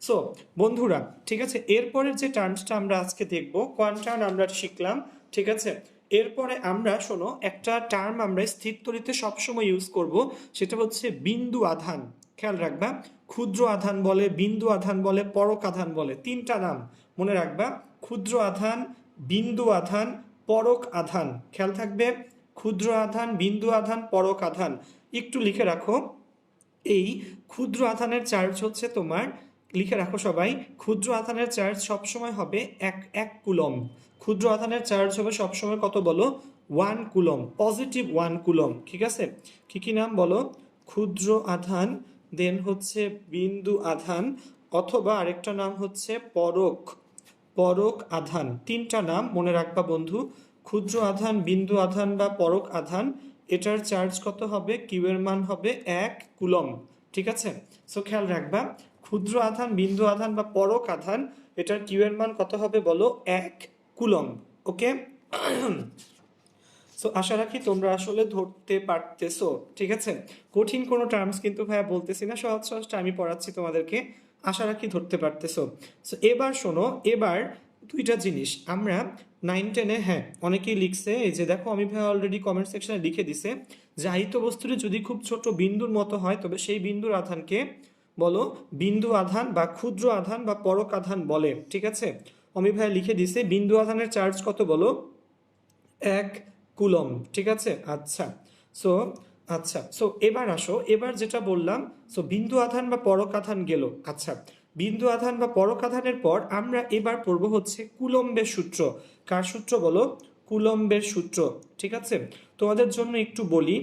সো বন্ধুরা, ঠিক আছে, এরপরের যে টার্মসটা আমরা আজকে দেখব, কোয়ান্টাম আমরা শিখলাম। ঠিক আছে, এরপরে আমরা শোনো একটা টার্ম আমরা স্থির তড়িতে সবসময় ইউজ করব, সেটা হচ্ছে বিন্দু আধান। খেয়াল রাখবা, ক্ষুদ্র আধান বলে, বিন্দু আধান বলে, পরক আধান বলে, তিনটা নাম মনে রাখবা। ক্ষুদ্র আধান, বিন্দু আধান, পরক আধান। খেয়াল থাকবে, ক্ষুদ্র আধান, বিন্দু আধান, পরক আধান। একটু লিখে রাখো, এই ক্ষুদ্র আধানের চার্জ হচ্ছে তোমার, লিখে রাখো সবাই, ক্ষুদ্র আধানের চার্জ সবসময় হবে এক কুলম। ক্ষুদ্র আধানের চার্জ হবে সবসময় কত বলো, 1 কুলম, পজিটিভ 1 কুলম। ঠিক আছে, কি কি নাম বলো, ক্ষুদ্র আধান, দেন হচ্ছে বিন্দু আধান, অথবা আরেকটা নাম হচ্ছে পরক আধান। তিনটা নাম মনে রাখবা বন্ধু, ক্ষুদ্র আধান, বিন্দু আধান বা পরক আধান। এটার চার্জ কত হবে, কিউ এর মান হবে 1 কুলম। ঠিক আছে, সো খেয়াল রাখবা, ক্ষুদ্র আধান, বিন্দু আধান বা পরক আধান, এটার কিউ এর মান কত হবে বলো, 1 কুলম। ওকে, সো আশা রাখি তোমরা আসলে ধরতে পারতেছো। ঠিক আছে, কঠিন কোনো টার্মস কিন্তু ভাইয়া বলতেছি না, সহজ সহজটা আমি পড়াচ্ছি তোমাদেরকে, আশা রাখি ধরতে পারতেছো। সো এবার শোনো, এবার দুইটা জিনিস আমরা 9-10-এ, হ্যাঁ অনেকেই লিখছে, এই যে দেখো আমি ভাইয়া অলরেডি কমেন্ট সেকশনে লিখে দিছে যে আহিত বস্তুটি যদি খুব ছোট বিন্দুর মতো হয় তবে সেই বিন্দুর আধানকে বলো বিন্দু আধান বা ক্ষুদ্র আধান বা পরক আধান বলে। ঠিক আছে, অমি ভাইয়া লিখে দিছে বিন্দু আধানের চার্জ কত বলো, 1 কুলম। ঠিক আছে, আচ্ছা। সো আচ্ছা, সো এবার আসো, এবার যেটা বললাম, সো বিন্দু আধান বা পরক আধান গেল। আচ্ছা, বিন্দু আধান বা পরক আধানের পর আমরা এবার পড়ব হচ্ছে কুলম্বের সূত্র। কার সূত্র বলো, কুলম্বের সূত্র। ঠিক আছে, তোমাদের জন্য একটু বলি,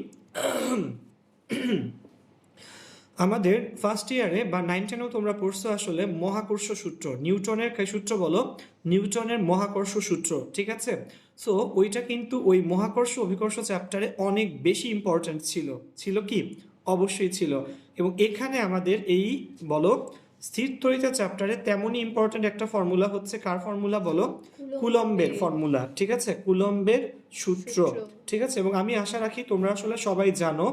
আমাদের ফার্স্ট ইয়ারে বা 9-10-এও তোমরা পড়ছো আসলে মহাকর্ষ সূত্র, নিউটনের সূত্র বলো, নিউটনের মহাকর্ষ সূত্র। ঠিক আছে, সো ওইটা কিন্তু ওই মহাকর্ষ অভিকর্ষ চ্যাপ্টারে অনেক বেশি ইম্পর্ট্যান্ট ছিল। ছিল কি, অবশ্যই ছিল। এবং এখানে আমাদের এই বলো স্থির তড়িৎ চ্যাপ্টারে তেমনই ইম্পর্ট্যান্ট একটা ফর্মুলা হচ্ছে, কার ফর্মুলা বলো, কুলম্বের ফর্মুলা। ঠিক আছে, কুলম্বের সূত্র। ঠিক আছে, এবং আমি আশা রাখি তোমরা আসলে সবাই জানো,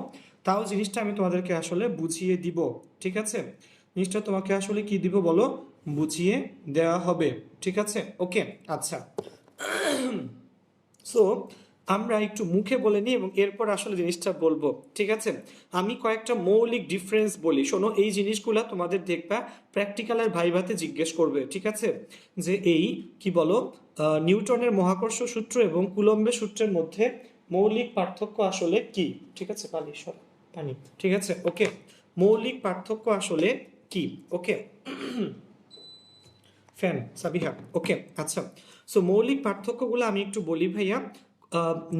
তাও জিনিসটা আমি তোমাদেরকে আসলে বুঝিয়ে দিব। ঠিক আছে, জিনিসটা তোমাকে আসলে কি দিব বলো, বুঝিয়ে দেওয়া হবে। ঠিক আছে, ওকে, আচ্ছা। সো আমরা একটু মুখে বলে নিই এবং এরপর আসলে জিনিসটা বলবো। ঠিক আছে, আমি কয়েকটা মৌলিক ডিফারেন্স বলি, শোনো, এই জিনিসগুলা তোমাদের দেখবা প্র্যাকটিক্যালের ভাইভাতে জিজ্ঞেস করবে। ঠিক আছে, যে এই কি বলো নিউটনের মহাকর্ষ সূত্র এবং কুলম্বের সূত্রের মধ্যে মৌলিক পার্থক্য আসলে কি। ঠিক আছে, পানি, ঠিক আছে, ওকে, মৌলিক পার্থক্য আসলে কি। ওকে, ফ্যান সাবিহা, ওকে, আচ্ছা। সো মৌলিক পার্থক্যগুলো আমি একটু বলি ভাইয়া।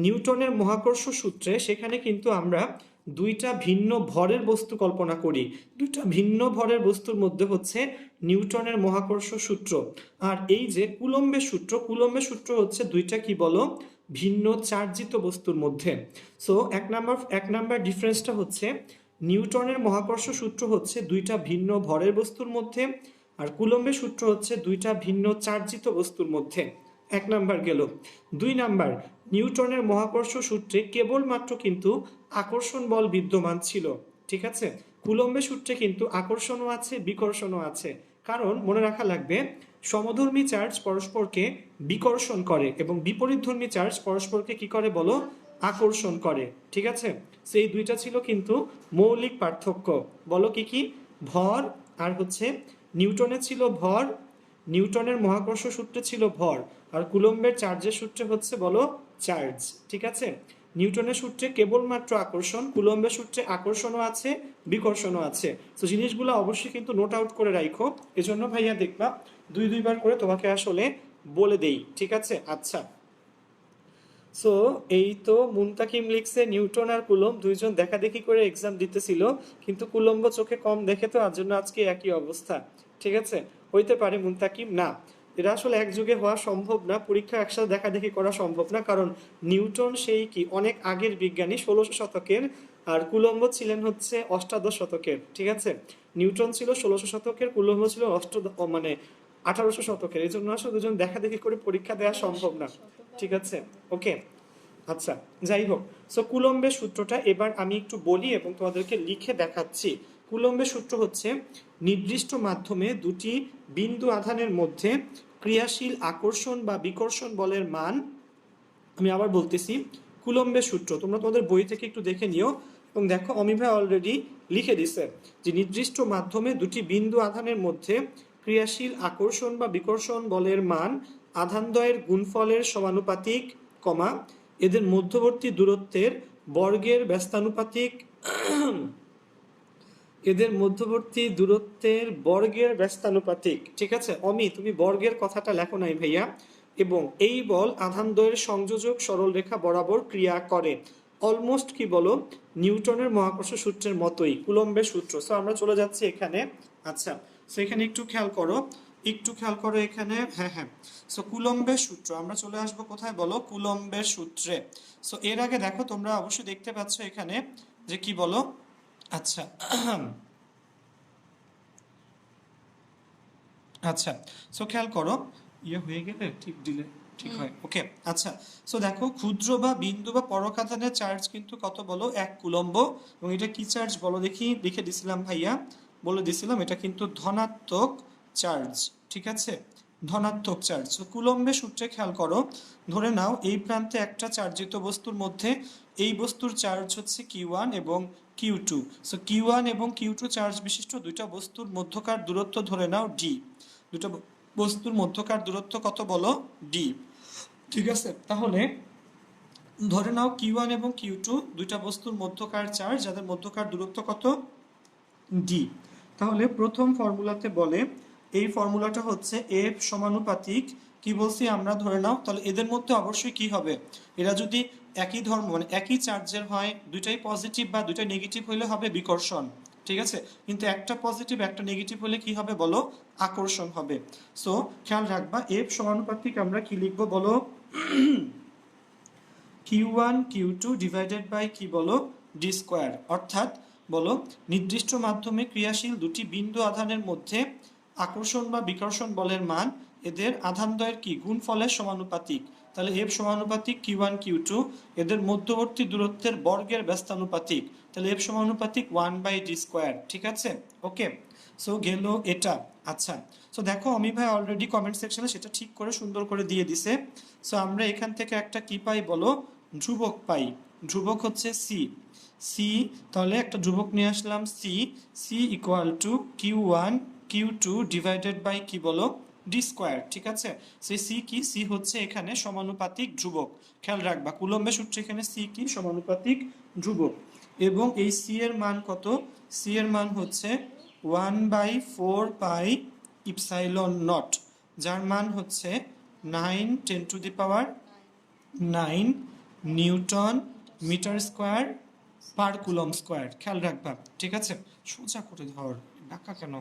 নিউটনের মহাকর্ষ সূত্রে সেখানে কিন্তু আমরা দুইটা ভিন্ন ভরের বস্তু কল্পনা করি, দুইটা ভিন্ন ভরের বস্তুর মধ্যে হচ্ছে নিউটনের মহাকর্ষ সূত্র। আর এই যে কুলম্বের সূত্র, কুলম্বের সূত্র হচ্ছে দুইটা কি বলো, ভিন্ন চার্জিত বস্তুর মধ্যে। সো এক নাম্বার ডিফারেন্সটা হচ্ছে নিউটনের মহাকর্ষ সূত্র হচ্ছে দুইটা ভিন্ন ভরের বস্তুর মধ্যে, আর কুলম্বের সূত্র হচ্ছে দুইটা ভিন্ন চার্জিত বস্তুর মধ্যে। এক নাম্বার গেল। দুই নাম্বার, নিউটনের মহাকর্ষ সূত্রে কেবলমাত্র কিন্তু আকর্ষণ বল বিদ্যমান ছিল, ঠিক আছে। কুলম্বের সূত্রে কিন্তু আকর্ষণও আছে, বিকর্ষণও আছে। কারণ মনে রাখা লাগবে, সমধর্মী চার্জ পরস্পরকে বিকর্ষণ করে এবং বিপরীতধর্মী চার্জ পরস্পরকে কি করে বলো, আকর্ষণ করে, ঠিক আছে। সেই দুইটা ছিল কিন্তু মৌলিক পার্থক্য। বলো কি কি? ভর আর হচ্ছে নিউটনে ছিল ভর, নিউটনের মহাকর্ষ সূত্রে ছিল ভর, আর কুলম্বের চার্জের সূত্রে হচ্ছে বলো চার্জ, ঠিক আছে। নিউটনের সূত্রে কেবলমাত্র আকর্ষণ, কুলম্বের সূত্রে আকর্ষণও আছে, বিকর্ষণও আছে। তো জিনিসগুলো অবশ্যই কিন্তু নোট আউট করে রাখো। এজন্য ভাইয়া দেখবা দুইবার করে তোমাকে আসলে বলে দেই, ঠিক আছে। আচ্ছা, সো এই তো মুনতাকিম লিখছে নিউটন আর কুলম্ব দুইজন দেখা দেখি করে এক্সাম দিতেছিল, কিন্তু কুলম্ব চোখে কম দেখে, তো আর জন্য আজকে একই অবস্থা, ঠিক আছে। হইতে পারে মুনতাকিম, না এটা আসলে এক যুগে হওয়া সম্ভব না, পরীক্ষা একসাথে দেখা দেখি করা সম্ভব না, কারণ নিউটন সেই কি অনেক আগের বিজ্ঞানী, 1600 শতকের, আর কুলম্ব ছিলেন হচ্ছে অষ্টাদশ শতকের, ঠিক আছে। নিউটন ছিল 1600 শতকের, কুলম্ব ছিল মানে 1800 শতকের, এই জন্য আসলে দুজন দেখা দেখি করে পরীক্ষা দেওয়া সম্ভব না, ঠিক আছে। ওকে, আচ্ছা, যাই হোক। সো কুলম্বের সূত্রটা এবার আমি একটু বলি এবং তোমাদেরকে লিখে দেখাচ্ছি। কুলম্বের সূত্র হচ্ছে নির্দিষ্ট মাধ্যমে দুটি বিন্দু আধানের মধ্যে ক্রিয়াশীল আকর্ষণ বা বিকর্ষণ বলের মান, আমি আবার বলতেছি, কুলম্বের সূত্র তোমরা তোমাদের বই থেকে একটু দেখে নিও এবং দেখো অমি ভাই অলরেডি লিখে দিছে যে নির্দিষ্ট মাধ্যমে দুটি বিন্দু আধানের মধ্যে ক্রিয়াশীল আকর্ষণ বা বিকর্ষণ বলের মান আধানদ্বয়ের গুণফলের সমানুপাতিক, কমা এদের মধ্যবর্তী দূরত্বের বর্গের ব্যস্তানুপাতিক, এদের মধ্যবর্তী দূরত্বের বর্গের ব্যস্তানুপাতিক, ঠিক আছে। অমি তুমি বর্গের কথাটা লেখো নাই ভাইয়া। এবং এই বল আধানদ্বয়ের সংযোজক সরলরেখা বরাবর ক্রিয়া করে। অলমোস্ট কি বলো, নিউটনের মহাকর্ষ সূত্রের মতোই কুলম্বের সূত্র। সো আমরা চলে যাচ্ছি এখানে। আচ্ছা, সো এখানে একটু খেয়াল করো, একটু খেয়াল করো এখানে। হ্যাঁ হ্যাঁ, সো কুলম্বের সূত্র আমরা চলে আসবো কোথায় বলো, কুলম্বের সূত্রে। সো এর আগে দেখো তোমরা অবশ্যই দেখতে পাচ্ছ এখানে যে কি বলো। আচ্ছা আচ্ছা, সো খেয়াল করো, ইয়ে হয়ে গেলে ঠিক দিলে ঠিক হয়। ওকে, আচ্ছা, সো দেখো ক্ষুদ্র বা বিন্দু বা পরকাধানের চার্জ কিন্তু কত বলো, 1 কুলম্ব। এবং এটা কি চার্জ বলো দেখি, লিখে দিছিলাম ভাইয়া, বলে দিছিলাম এটা কিন্তু ধনাত্মক চার্জ, ঠিক আছে, ধনাত্মক চার্জ। সো কুলম্বের সূত্রে খেয়াল করো, ধরে নাও এই প্রান্তে একটা চার্জিত বস্তুর মধ্যে এই বস্তুর চার্জ হচ্ছে Q1 এবং Q2। সো Q1 এবং Q2 চার্জ বিশিষ্ট দুইটা বস্তুর মধ্যকার দূরত্ব ধরে নাও D। দুটো বস্তুর মধ্যকার দূরত্ব কত বলো, D, ঠিক আছে। তাহলে ধরে নাও Q1 এবং Q2 দুইটা বস্তুর মধ্যকার চার্জ, যাদের মধ্যকার দূরত্ব কত, D। তাহলে প্রথম ফর্মুলাতে বলে, এই ফর্মুলাটা হচ্ছে F সমানুপাতিক, কি বলছি আমরা, ধরে নাও তাহলে এদের মধ্যে অবশ্যই কি হবে, এরা যদি একই ধর্ম মানে একই চার্জের হয়, দুইটাই পজিটিভ বা দুইটাই নেগেটিভ হলে হবে বিকর্ষণ, ঠিক আছে। কিন্তু একটা পজিটিভ একটা নেগেটিভ হলে কি হবে বলো, আকর্ষণ হবে। সো খেয়াল রাখবা, F সমানুপাতিক আমরা কি লিখবো বলো, Q1 Q2 ডিভাইডেড বাই কি বলো, D স্কোয়ার। অর্থাৎ বলো নির্দিষ্ট মাধ্যমে ক্রিয়াশীল দুটি বিন্দু আধানের মধ্যে আকর্ষণ বা বিকর্ষণ বলের মান এদের আধানদ্বয়ের কি গুণফলের সমানুপাতিক। তাহলে F সমানুপাতিক Q1 Q2, এদের মধ্যবর্তী দূরত্বের বর্গের ব্যস্তানুপাতিক, তাহলে F সমানুপাতিক 1/d স্কোয়ার, ঠিক আছে। ওকে, সো গেল এটা। আচ্ছা, সো দেখো অমি ভাই অলরেডি কমেন্ট সেকশনে সেটা ঠিক করে সুন্দর করে দিয়ে দিছে। সো আমরা এখান থেকে একটা কি পাই বলো, ধ্রুবক পাই। ধ্রুবক হচ্ছে সি, সি, তাহলে একটা ধ্রুবক নিয়ে আসলাম C, C equal to Q1 Q2 divided by কি বলো, D স্কোয়ার, ঠিক আছে। সেই সি কি, সি হচ্ছে এখানে সমানুপাতিক ধ্রুবক। খেয়াল রাখবা কুলম্বের সূত্রে এখানে সি কি, সমানুপাতিক ধ্রুবক। এবং এই সি এর মান কত, সি এর মান হচ্ছে 1/4 পাই ইপসাইলন নট, যার মান হচ্ছে 9 × 10⁹ newton metre square per coulomb square. খেয়াল রাখবা, ঠিক আছে, সোজা করে ধর, ডাকা কেন,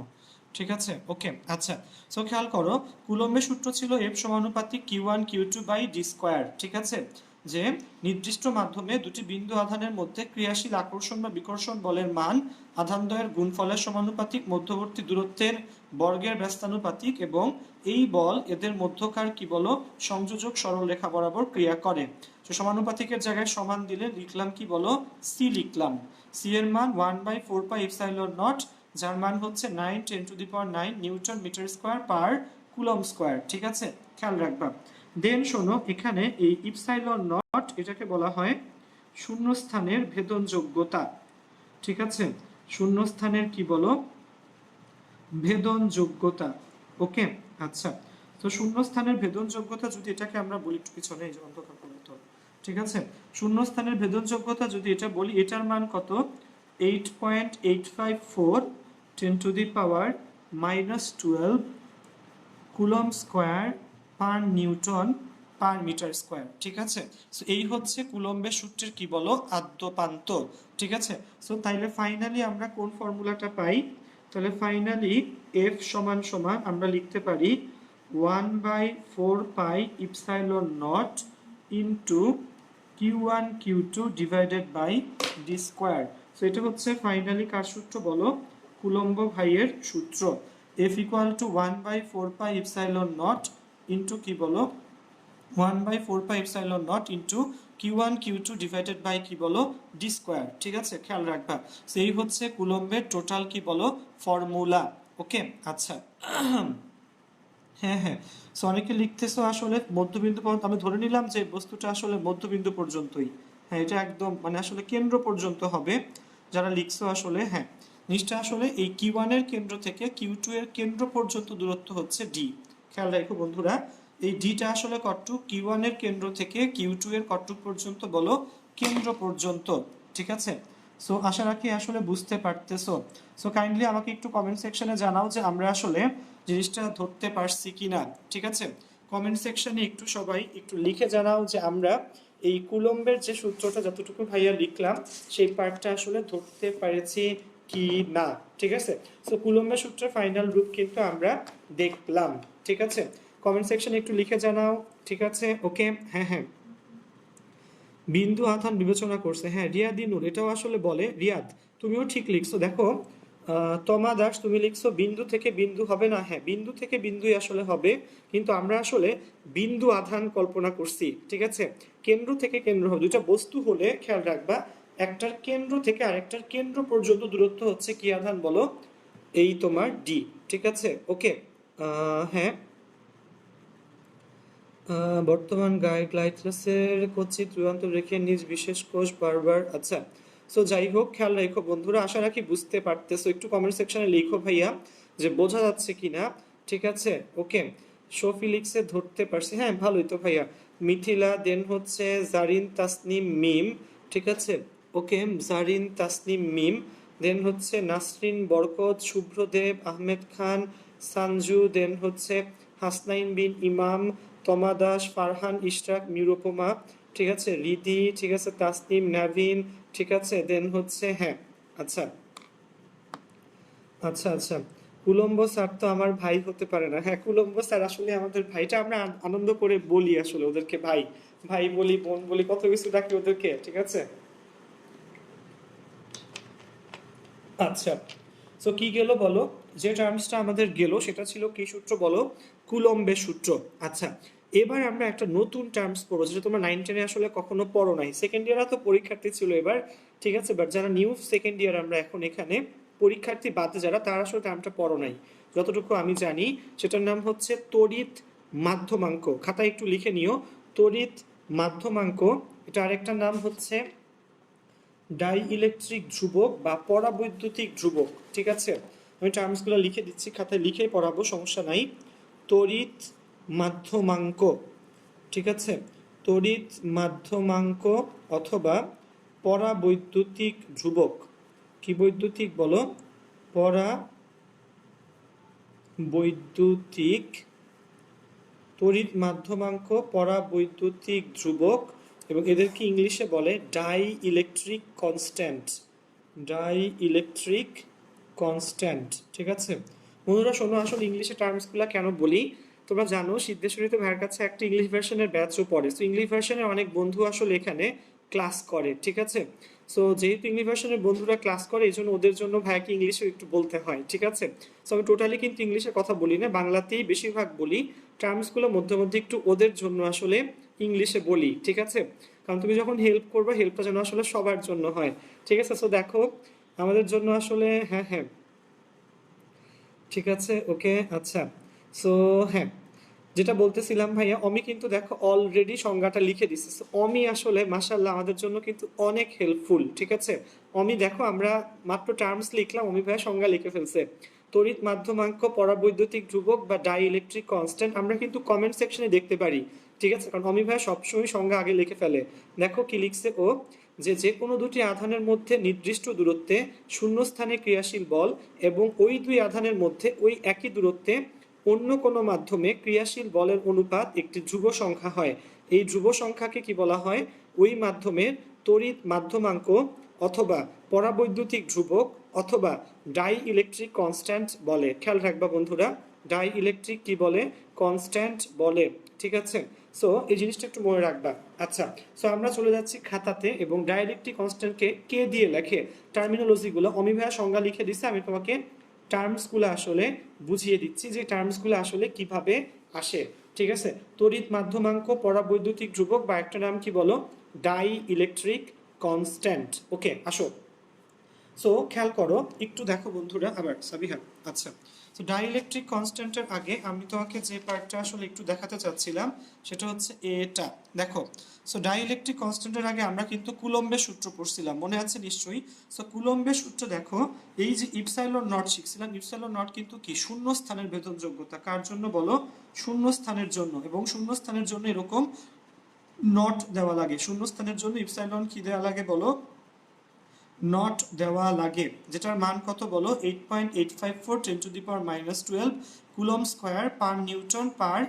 ঠিক আছে। ওকে, আচ্ছা, সো খেয়াল করো কুলম্বের সূত্র ছিল F সমানুপাতিক Q1 Q2/d স্কোয়ার, ঠিক আছে। যে নির্দিষ্ট মাধ্যমে দুটি বিন্দু আধানের মধ্যে ক্রিয়াশীল আকর্ষণ বা বিকর্ষণ বলের মান আধানদ্বয়ের গুণফলের সমানুপাতিক, মধ্যবর্তী দূরত্বের বর্গের ব্যস্তানুপাতিক এবং এই বল এদের মধ্যকার কি বলো সংযোজক সরলরেখা বরাবর ক্রিয়া করে। তো সমানুপাতিকের জায়গায় সমান দিলে লিখলাম কি বলো সি লিখলাম। সি এর মান 1/4πε0, যার মান হচ্ছে 9 × 10⁹ newton metre square per coulomb square. ঠিক আছে, খেয়াল রাখবা। দেন শোনো, এখানে এই ইপসাইলন নট এটাকে বলা হয় শূন্যস্থানের ভেদনযোগ্যতা। ঠিক আছে, শূন্যস্থানের কি বলো ভেদনযোগ্যতা। ওকে, আচ্ছা। তো শূন্যস্থানের ভেদনযোগ্যতা যদি এটাকে আমরা বলি, একটু পিছনে এই যে অন্ধকার করে তো, ঠিক আছে, শূন্যস্থানের ভেদনযোগ্যতা যদি এটা বলি, এটার মান কত 8.854 10⁻⁻12 coulomb square per newton per metre square. ঠিক আছে, সো এই হচ্ছে কুলম্বের সূত্রের কি বলো আদ্যপান্ত। ঠিক আছে, সো তাইলে ফাইনালি আমরা কোন ফর্মুলাটা পাই, তাহলে ফাইনালি এফ সমান সমান আমরা লিখতে পারি 1/4πε0 into Q1 Q2 divided by D square. So এটা হচ্ছে ফাইনালি কার সূত্র বলো, কুলম্ব ভাইয়ের সূত্র। F ইকুয়াল টু 1/4πε0 ইন্টু কি বলো 1/4πε0 into Q1 Q2 divided by কি বলো ডি স্কোয়ার। ঠিক আছে, খেয়াল রাখবা। সেই হচ্ছে কুলম্বের টোটাল কি বলো ফর্মুলা। ওকে, আচ্ছা। হ্যাঁ হ্যাঁ, সো অনেকে লিখতেছো আসলে মধ্যবিন্দু পর্যন্ত, আমি ধরে নিলাম যে বস্তুটা আসলে মধ্যবিন্দু পর্যন্তই। হ্যাঁ, এটা একদম মানে আসলে কেন্দ্র পর্যন্ত হবে যারা লিখছো আসলে। হ্যাঁ, নিশ্চয় আসলে এই Q1 এর কেন্দ্র থেকে Q2 এর কেন্দ্র পর্যন্ত দূরত্ব হচ্ছে ডি। খেয়াল রাখো বন্ধুরা, এই ডিটা আসলে কতটুক, Q1 এর কেন্দ্র থেকে Q2 এর কতটুক পর্যন্ত বলো কেন্দ্র পর্যন্ত। ঠিক আছে, সো আশা রাখি আসলে বুঝতে পারতেছো। সো কাইন্ডলি আমাকে একটু কমেন্ট সেকশনে জানাও যে আমরা আসলে জিনিসটা ধরতে পারছি কিনা। ঠিক আছে, কমেন্ট সেকশনে একটু সবাই একটু লিখে জানাও যে আমরা এই কুলম্বের যে সূত্রটা যতটুকু ভাইয়া লিখলাম সেই পার্টটা আসলে ধরতে পেরেছি কি না। ঠিক আছে, সো কুলম্বের সূত্রের ফাইনাল রূপ কিন্তু আমরা দেখলাম। ঠিক আছে, কমেন্ট সেকশনে একটু লিখে জানাও। ঠিক আছে, ওকে। হ্যাঁ হ্যাঁ, বিন্দু আধান বিবেচনা করছে, হ্যাঁ রিয়াদিনুর এটাও আসলে বলে। রিয়াদ, তুমিও ঠিক লিখছো। দেখো তমা দাস তুমি লিখছো বিন্দু থেকে বিন্দু হবে না, হ্যাঁ বিন্দু থেকে বিন্দুই আসলে হবে, কিন্তু আমরা আসলে বিন্দু আধান কল্পনা করছি। ঠিক আছে, কেন্দ্র থেকে কেন্দ্র হবে, দুইটা বস্তু হলে খেয়াল রাখবা একটার কেন্দ্র থেকে আরেকটার কেন্দ্র পর্যন্ত দূরত্ব হচ্ছে কি আধান বলো, এই তোমার ডি। ঠিক আছে, ওকে। হ্যাঁ, বর্তমান গাইডলাইন্সের কচ্ছিত রূপান্তর রেখে নিজ বিশেষ কোষ বারবার। আচ্ছা, সো যাই হোক, খেয়াল রাখো বন্ধুরা, আশা রাখি বুঝতে পারতেছো। একটু কমেন্ট সেকশনে লিখো ভাইয়া যে বোঝা যাচ্ছে কিনা। ঠিক আছে, ওকে। শফিলিক্সে ধরতে পারছি, হ্যাঁ ভালোই তো ভাইয়া। মিথিলা, দেন হচ্ছে জারিন তাসনিম মিম। ঠিক আছে, ওকে, জারিন তাসনিম মিম। দেন হচ্ছে নাসরিন বরকত, শুভ্রদেব, আহমেদ খান, সানজু, দেন হচ্ছে হাসনাইন বিন ইমাম, তমা দাস, ফারহান, ইশরাক, নিরুপমা। ঠিক আছে, রিদি, ঠিক আছে, তাসনিম, নাভিন। ঠিক আছে, দেন হচ্ছে হ্যাঁ, আচ্ছা আচ্ছা আচ্ছা। কুলম্বো স্যার তো আমার ভাই হতে পারে না। হ্যাঁ, কুলম্বো স্যার আসলে আমাদের ভাইটা, আমরা আনন্দ করে বলি আসলে ওদেরকে ভাই ভাই বলি, বোন বলি, কত কিছু ডাকি ওদেরকে। ঠিক আছে, আচ্ছা। সো কি গেল বলো, যে টার্মসটা আমাদের গেল সেটা ছিল কি সূত্র বলো, কুলম্বের সূত্র। আচ্ছা, এবার আমরা একটা নতুন টার্মস পড়বো যেটা তোমরা 9-10 আসলে কখনো পড়ো নাই। সেকেন্ড ইয়ার তো পরীক্ষার্থী ছিল এবার। ঠিক আছে, বাট যারা নিউ সেকেন্ড ইয়ার আমরা এখন এখানে পরীক্ষার্থী বাদে যারা, তারা আসলে টার্মটা পড়ো নাই যতটুকু আমি জানি। সেটার নাম হচ্ছে তড়িৎ মাধ্যমাঙ্ক। খাতায় একটু লিখে নিও, তড়িৎ মাধ্যমাঙ্ক। এটা আরেকটা নাম হচ্ছে ডাই ইলেকট্রিক ধ্রুবক বা পরাবৈদ্যুতিক ধ্রুবক। ঠিক আছে, আমি টার্মসগুলো লিখে দিচ্ছি, খাতায় লিখেই পড়াবো, সমস্যা নাই। তড়িৎ মাধ্যমাঙ্ক। ঠিক আছে, তড়িৎ মাধ্যমাঙ্ক অথবা পরাবৈদ্যুতিক ধ্রুবক। কি বৈদ্যুতিক বলো, পরাবৈদ্যুতিক, তড়িৎ মাধ্যমাঙ্ক, পরাবৈদ্যুতিক ধ্রুবক, এবং এদেরকে ইংলিশে বলে die electric constant. Die electric constant. ঠিক আছে বন্ধুরা, শোনো আসলে ইংলিশে টার্মসগুলো কেন বলি, তোমরা জানো সিদ্ধেশ্বরীতে ভাইয়ের কাছে একটা ইংলিশ ভার্সনের ব্যাচও পড়ে, তো ইংলিশ ভার্সনের অনেক বন্ধু আসলে এখানে ক্লাস করে, ঠিক আছে। সো যেহেতু ইংলিশ ভার্সনের বন্ধুরা ক্লাস করে এই জন্য ওদের জন্য ভাইয়াকে ইংলিশে একটু বলতে হয়, ঠিক আছে। সো আমি টোটালি কিন্তু ইংলিশে কথা বলি না, বাংলাতেই বেশিরভাগ বলি, টার্মসগুলো মধ্যে মধ্যে একটু ওদের জন্য আসলে ইংলিশে বলি, ঠিক আছে। কারণ তুমি যখন হেল্প করবে হেল্পটা যেন আসলে সবার জন্য হয়, ঠিক আছে। সো দেখো আমাদের জন্য আসলে হ্যাঁ হ্যাঁ ঠিক আছে, ওকে, আচ্ছা। সো হ্যাঁ, যেটা বলতেছিলাম ভাইয়া, অমি কিন্তু দেখো অলরেডি সংজ্ঞাটা লিখে দিচ্ছে। So, অমি আসলে মাশাল্লাহ আমাদের জন্য কিন্তু অনেক হেল্পফুল, ঠিক আছে। অমি দেখো আমরা মাত্র টার্মস লিখলাম, অমি ভাইয়া সংজ্ঞা লিখে ফেলছে। তড়িৎ মাধ্যমাঙ্ক, পরাবৈদ্যুতিক ধ্রুবক বা ডাই ইলেকট্রিক কনস্ট্যান্ট আমরা কিন্তু কমেন্ট সেকশনে দেখতে পারি, ঠিক আছে, কারণ অমি ভাইয়া সবসময় সংজ্ঞা আগে লিখে ফেলে। দেখো কি লিখছে ও, যে যে কোনো দুটি আধানের মধ্যে নির্দিষ্ট দূরত্বে শূন্যস্থানে ক্রিয়াশীল বল এবং ওই দুই আধানের মধ্যে ওই একই দূরত্বে অন্য কোনো মাধ্যমে ক্রিয়াশীল বলের অনুপাত একটি ধ্রুব সংখ্যা হয়। এই ধ্রুব সংখ্যাকে কি বলা হয়? ওই মাধ্যমের তড়িৎ মাধ্যমাঙ্ক অথবা পরাবৈদ্যুতিক ধ্রুবক অথবা ডাই ইলেকট্রিক কনস্ট্যান্ট বলে। খেয়াল রাখবা বন্ধুরা, ডাই ইলেকট্রিক কি বলে? কনস্ট্যান্ট বলে, ঠিক আছে। সো এই জিনিসটা একটু মনে রাখবা। আচ্ছা, সো আমরা চলে যাচ্ছি খাতাতে, এবং ডাই ইলেকট্রিক কনস্ট্যান্টকে কে দিয়ে লেখে টার্মিনোলজিগুলো অমি ভাইয়া সংজ্ঞা লিখে দিছে, আমি তোমাকে টার্মসগুলো আসলে বুঝিয়ে দিচ্ছি যে টার্মসগুলো আসলে কিভাবে আসে, ঠিক আছে। তড়িৎ মাধ্যমাঙ্ক, পরাবৈদ্যুতিক ধ্রুবক, বা একটা নাম কি বলো, ডাই ইলেকট্রিক কনস্ট্যান্ট। ওকে, আসো। সো খেয়াল করো একটু, দেখো বন্ধুরা, আবার সাবিহা, আচ্ছা। তো ডাইইলেকট্রিক কনস্ট্যান্টের আগে আমি তোমাকে যে পার্টটা আসলে একটু দেখাতে চাচ্ছিলাম সেটা হচ্ছে এটা। দেখো, সো ডাইইলেকট্রিক কনস্ট্যান্টের আগে আমরা কিন্তু কুলম্বের সূত্র পড়ছিলাম, মনে আছে নিশ্চয়ই। সো কুলম্বের সূত্র দেখো, এই যে ইপসাইলন নট শিখছিলাম, ইপসাইলন নট কিন্তু কি? শূন্য স্থানের ভেদন যোগ্যতা। কার জন্য বলো? শূন্য স্থানের জন্য। এবং শূন্য স্থানের জন্য এরকম নট দেওয়া লাগে। শূন্য স্থানের জন্য ইপসাইলন কি দেওয়া লাগে বলো? নট দেওয়া লাগে, যেটার মান কত বলো? 8.854 10⁻⁻12 coulomb square per newton per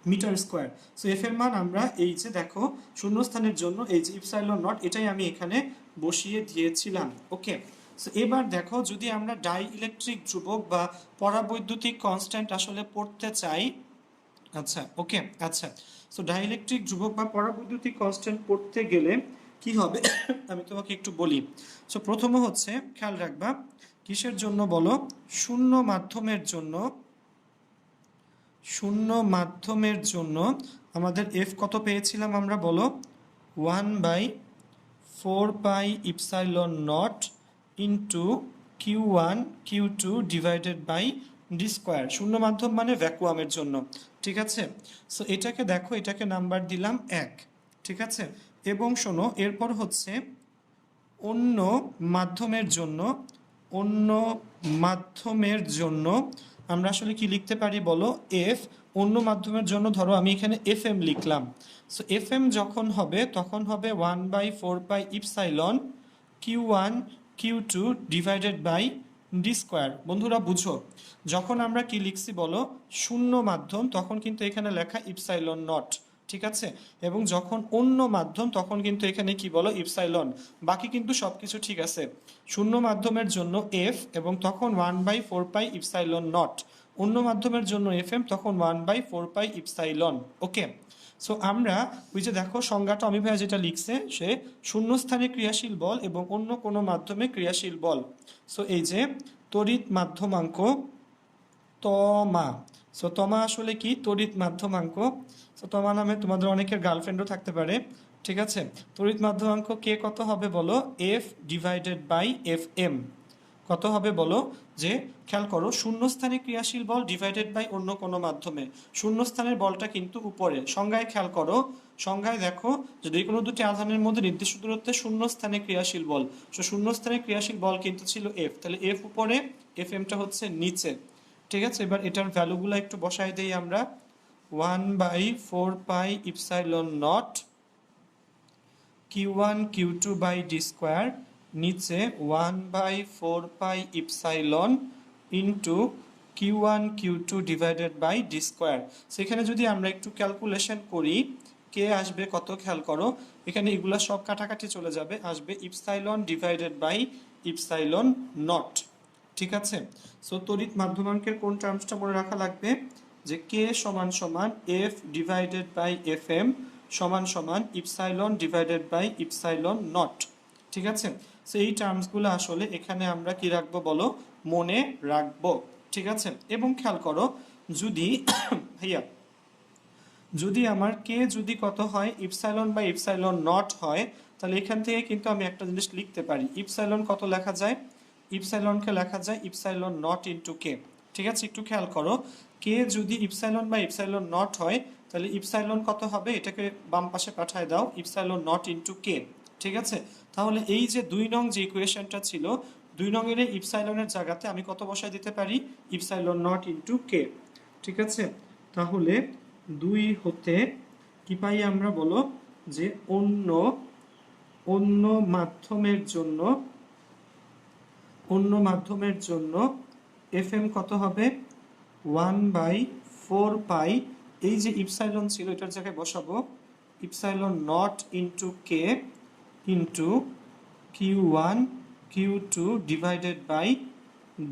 metre square. So f এর মান আমরা এই যে দেখো শূন্যস্থানের জন্য এই যে ইপসাইলন নট, এটাই আমি এখানে বসিয়ে দিয়েছিলাম। ওকে, সো এবার দেখো যদি আমরা ডাই ইলেকট্রিক ধ্রুবক বা পরাবৈদ্যুতিক কনস্ট্যান্ট আসলে পড়তে চাই, আচ্ছা ওকে, আচ্ছা। সো ডাইইলেকট্রিক ধ্রুবক বা পরাবৈদ্যুতিক কনস্ট্যান্ট পড়তে গেলে কি হবে আমি তোমাকে একটু বলি। সো প্রথম হচ্ছে খেয়াল রাখবা, কিসের জন্য বলো? শূন্য মাধ্যমের জন্য। শূন্য মাধ্যমের জন্য আমাদের এফ কত পেয়েছিলাম আমরা বলো? 1/4πε0 into Q1 Q2 divided by D square. শূন্য মাধ্যম মানে ভ্যাকুয়ামের জন্য, ঠিক আছে। সো এটাকে দেখো, এটাকে নাম্বার দিলাম 1, ঠিক আছে। এবং শোনো, এরপর হচ্ছে অন্য মাধ্যমের জন্য। অন্য মাধ্যমের জন্য আমরা আসলে কি লিখতে পারি বলো? এফ। অন্য মাধ্যমের জন্য ধরো আমি এখানে এফ এম লিখলাম। সো এফ এম যখন হবে তখন হবে 1/4πε Q1 Q2 divided by D square. বন্ধুরা বুঝো, যখন আমরা কি লিখছি বলো? শূন্য মাধ্যম, তখন কিন্তু এখানে লেখা ইপসাইলন নট, ঠিক আছে। এবং যখন অন্য মাধ্যম তখন কিন্তু এখানে কি বলো? ইপসাইলন। বাকি কিন্তু সবকিছু ঠিক আছে। শূন্য মাধ্যমের জন্য এফ, এবং তখন 1/4πε নট। অন্য মাধ্যমের জন্য এফ এম, তখন 1/4πε। ওকে, সো আমরা ওই যে দেখো সংজ্ঞাটা অমি ভাইয়া যেটা লিখছে, সে শূন্যস্থানে ক্রিয়াশীল বল এবং অন্য কোনো মাধ্যমে ক্রিয়াশীল বল। সো এই যে তড়িৎ মাধ্যমাঙ্ক তমা। সো তমা আসলে কি? তড়িৎ মাধ্যমাঙ্ক। সো তমা নামে তোমাদের অনেকের গার্লফ্রেন্ডও থাকতে পারে, ঠিক আছে। তড়িৎ মাধ্যমাঙ্ক কে কত হবে বলো? F divided by F m. কত হবে বলো? যে খেয়াল করো, শূন্যস্থানে ক্রিয়াশীল বল ডিভাইডেড বাই অন্য কোনো মাধ্যমে। শূন্যস্থানের বলটা কিন্তু উপরে। সংজ্ঞায় খেয়াল করো, সংজ্ঞায় দেখো, যদি কোনো দুটি আধানের মধ্যে নির্দিষ্ট দূরত্বে শূন্যস্থানে ক্রিয়াশীল বল। সো শূন্যস্থানে ক্রিয়াশীল বল কিন্তু ছিল এফ, তাহলে এফ উপরে, এফ এমটা হচ্ছে নিচে, ঠিক আছে। এবার এটার ভ্যালুগুলো একটু বসাই দেই আমরা। 1/4πε0 Q1 Q2 by D square, নিচে 1/4πε into Q1 Q2 divided by D square. সেখানে যদি আমরা একটু ক্যালকুলেশন করি, কে আসবে কত? খেয়াল করো, এখানে এগুলা সব কাটাকাটি চলে যাবে, আসবে epsilon divided by epsilon naught, ঠিক আছে। সো তড়িৎ মাধ্যমাঙ্কের কোন টার্মসটা মনে রাখা লাগবে? যে কে সমান সমান f divided by F m সমান সমান epsilon divided by epsilon naught. ঠিক আছে, সো এই টার্মসগুলো আসলে এখানে আমরা কি রাখবো বলো, মনে রাখবো। ঠিক আছে, এবং খেয়াল করো যদি ভাইয়া যদি আমার কে যদি কত হয় ইপসাইলন বাই ইপসাইলন নট হয়, তাহলে এখান থেকে কিন্তু আমি একটা জিনিস লিখতে পারি, ইপসাইলন কত লেখা যায়, ইপসাইলনকে লেখা যায় ইপসাইলন নট ইন্টু কে। ঠিক আছে, একটু খেয়াল করো, কে যদি ইপসাইলন বা ইপসাইলন নট হয় তাহলে ইপসাইলন কত হবে, এটাকে বাম পাশে পাঠায় দাও, ইপসাইলন নট ইন্টু কে। ঠিক আছে, তাহলে এই যে 2 নং যে ইকুয়েশনটা ছিল, 2 নং এর ইপসাইলনের জায়গাতে আমি কত বসায় দিতে পারি, ইপসাইলন নট ইন্টু কে। ঠিক আছে, তাহলে 2 হতে কি পাই আমরা বলো, যে অন্য অন্য মাধ্যমের জন্য এফ এম কত হবে 1/4 পাই, এই যে ইপসাইলন ছিল এটার জায়গায় বসাবো epsilon naught into k into Q1 Q2 divided by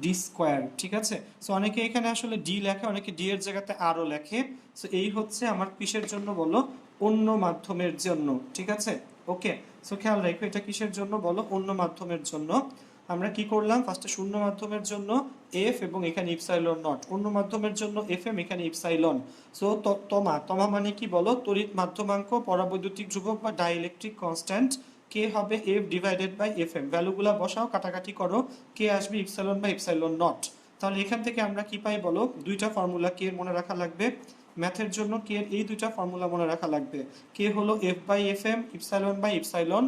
D square. ঠিক আছে, সো অনেকে এখানে আসলে ডি লেখে, অনেকে ডি এর জায়গাতে আরও লেখে। সো এই হচ্ছে আমার কিসের জন্য বলো, অন্য মাধ্যমের জন্য। ঠিক আছে, ওকে, সো খেয়াল রাখো এটা কিসের জন্য বলো, অন্য মাধ্যমের জন্য। আমরা কি করলাম, ফার্স্টে শূন্য মাধ্যমের জন্য এফ এবং এখানে ইপসাইলন নট, অন্য মাধ্যমের জন্য এফ এম এখানে ইপসাইলন। সো তমা মানে কি বলো, তড়িৎ মাধ্যমাঙ্ক, পরাবৈদ্যুতিক ধ্রুবক বা ডাইইলেকট্রিক কনস্ট্যান্ট, কে হবে F divided by F M, ভ্যালুগুলা বসাও, কাটাকাটি করো, কে আসবে ইপসাইলন বাই ইপসাইলন নট। তাহলে এখান থেকে আমরা কি পাই বলো, দুইটা ফর্মুলা কে এর মনে রাখা লাগবে, ম্যাথের জন্য কে এর এই দুইটা ফর্মুলা মনে রাখা লাগবে, কে হলো f by F m epsilon by epsilon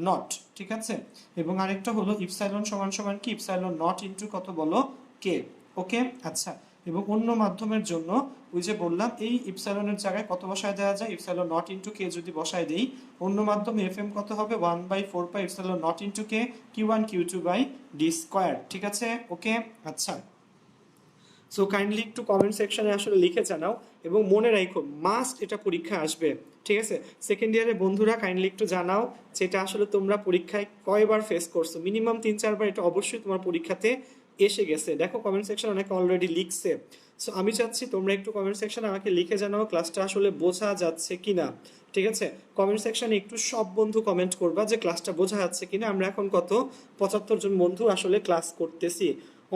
naught. ঠিক আছে, এবং আরেকটা হলো ইপসাইলন সমান সমান কি, ইপসাইলন নট ইন্টু কত বলো, কে। ওকে, আচ্ছা, এবং অন্য মাধ্যমের জন্য ওই যে বললাম এই ইপসাইলনের জায়গায় কত বসায় দেওয়া যায়, ইপসাইলন নট ইন্টু কে যদি বসায় দেই, অন্য মাধ্যমে এফ এম কত হবে 1/4 pi epsilon naught into k Q1 Q2 by D square. ঠিক আছে, ওকে, আচ্ছা, সো কাইন্ডলি একটু কমেন্ট সেকশনে আসলে লিখে জানাও, এবং মনে রাখো মাস্ট এটা পরীক্ষা আসবে। ঠিক আছে, সেকেন্ড ইয়ারের বন্ধুরা কাইন্ডলি একটু জানাও যেটা আসলে তোমরা পরীক্ষায় কয়বার ফেস করছো, মিনিমাম 3-4 বার এটা অবশ্যই তোমার পরীক্ষাতে এসে গেছে। দেখো কমেন্ট সেকশন অনেকে অলরেডি লিখছে, সো আমি চাচ্ছি তোমরা একটু কমেন্ট সেকশনে আমাকে লিখে জানাও ক্লাসটা আসলে বোঝা যাচ্ছে কিনা। ঠিক আছে, কমেন্ট সেকশনে একটু সব বন্ধু কমেন্ট করবা যে ক্লাসটা বোঝা যাচ্ছে কিনা। আমরা এখন কত 75 জন বন্ধু আসলে ক্লাস করতেছি।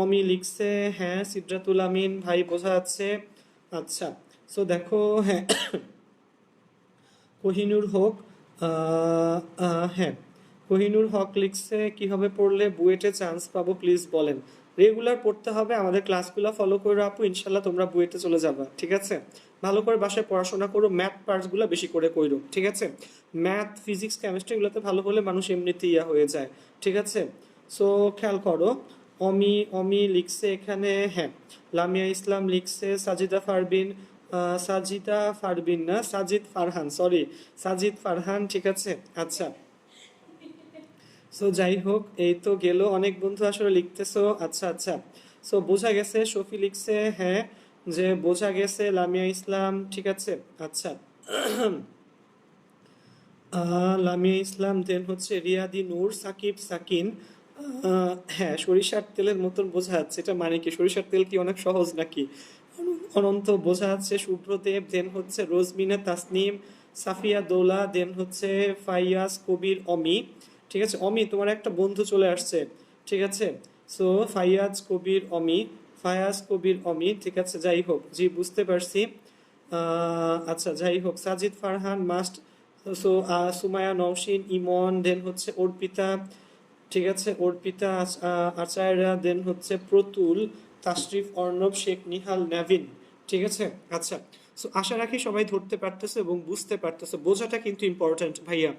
অমি লিখছে হ্যাঁ, সিদ্রাতুল আমিন ভাই বোঝা যাচ্ছে। আচ্ছা, সো দেখো হ্যাঁ কোহিনুর হক, হ্যাঁ কোহিনুর হক লিখছে কিভাবে পড়লে বুয়েটে চান্স পাবো প্লিজ বলেন। রেগুলার পড়তে হবে, আমাদের ক্লাসগুলো ফলো করে আপু, ইনশাল্লাহ তোমরা বুয়েটে চলে যাবা। ঠিক আছে, ভালো করে বাসায় পড়াশোনা করো, ম্যাথ পার্টসগুলো বেশি করে করো। ঠিক আছে, ম্যাথ ফিজিক্স কেমিস্ট্রিগুলোতে ভালো হলে মানুষ এমনিতেই ইয়া হয়ে যায়। ঠিক আছে, সো খেয়াল করো, অমি লিখছে এখানে হ্যাঁ, লামিয়া ইসলাম লিখছে, সাজিদা ফারবিন, সাজিদা ফারবিন না, সাজিদ ফারহান, সরি সাজিদ ফারহান। ঠিক আছে, আচ্ছা, সো যাই হোক এই তো গেল, অনেক বন্ধু আসলে লিখতেছো। আচ্ছা আচ্ছা, সো বোঝা গেছে, শফি লিখছে হ্যাঁ যে বোঝা গেছে, লামিয়া ইসলাম। ঠিক আছে, আচ্ছা, লামিয়া ইসলাম, দেন হচ্ছে রিয়াদি নূর, সাকিব সাকিন, হ্যাঁ সরিষার তেলের মতন বোঝা যাচ্ছে, এটা মানে কি, সরিষার তেল কি অনেক সহজ নাকি। অনন্ত বোঝা যাচ্ছে, শুভ্রদেব, দেন হচ্ছে রোজমিনা তাসনিম, সাফিয়া দৌলা, দেন হচ্ছে ফাইয়াজ কবির অমি। ঠিক আছে, অমি তোমার একটা বন্ধু চলে আসছে। ঠিক আছে, সো ফায়াজ কবির অমি। ঠিক আছে, যাই হোক, জি বুঝতে পারছি। আচ্ছা যাই হোক, সাজিদ ফারহান মাস্ট, সো সুমায়া নওশিন, ইমন, দেন হচ্ছে অর্পিতা। ঠিক আছে, অর্পিতা আচার্যা, দেন হচ্ছে প্রতুল, তাশরিফ, অর্ণব, শেখ নিহাল, নাভিন। ঠিক আছে, আচ্ছা, সো আশা রাখি সবাই ধরতে পারতেছে এবং বুঝতে পারতেছে, বোঝাটা কিন্তু ইম্পর্ট্যান্ট ভাইয়া।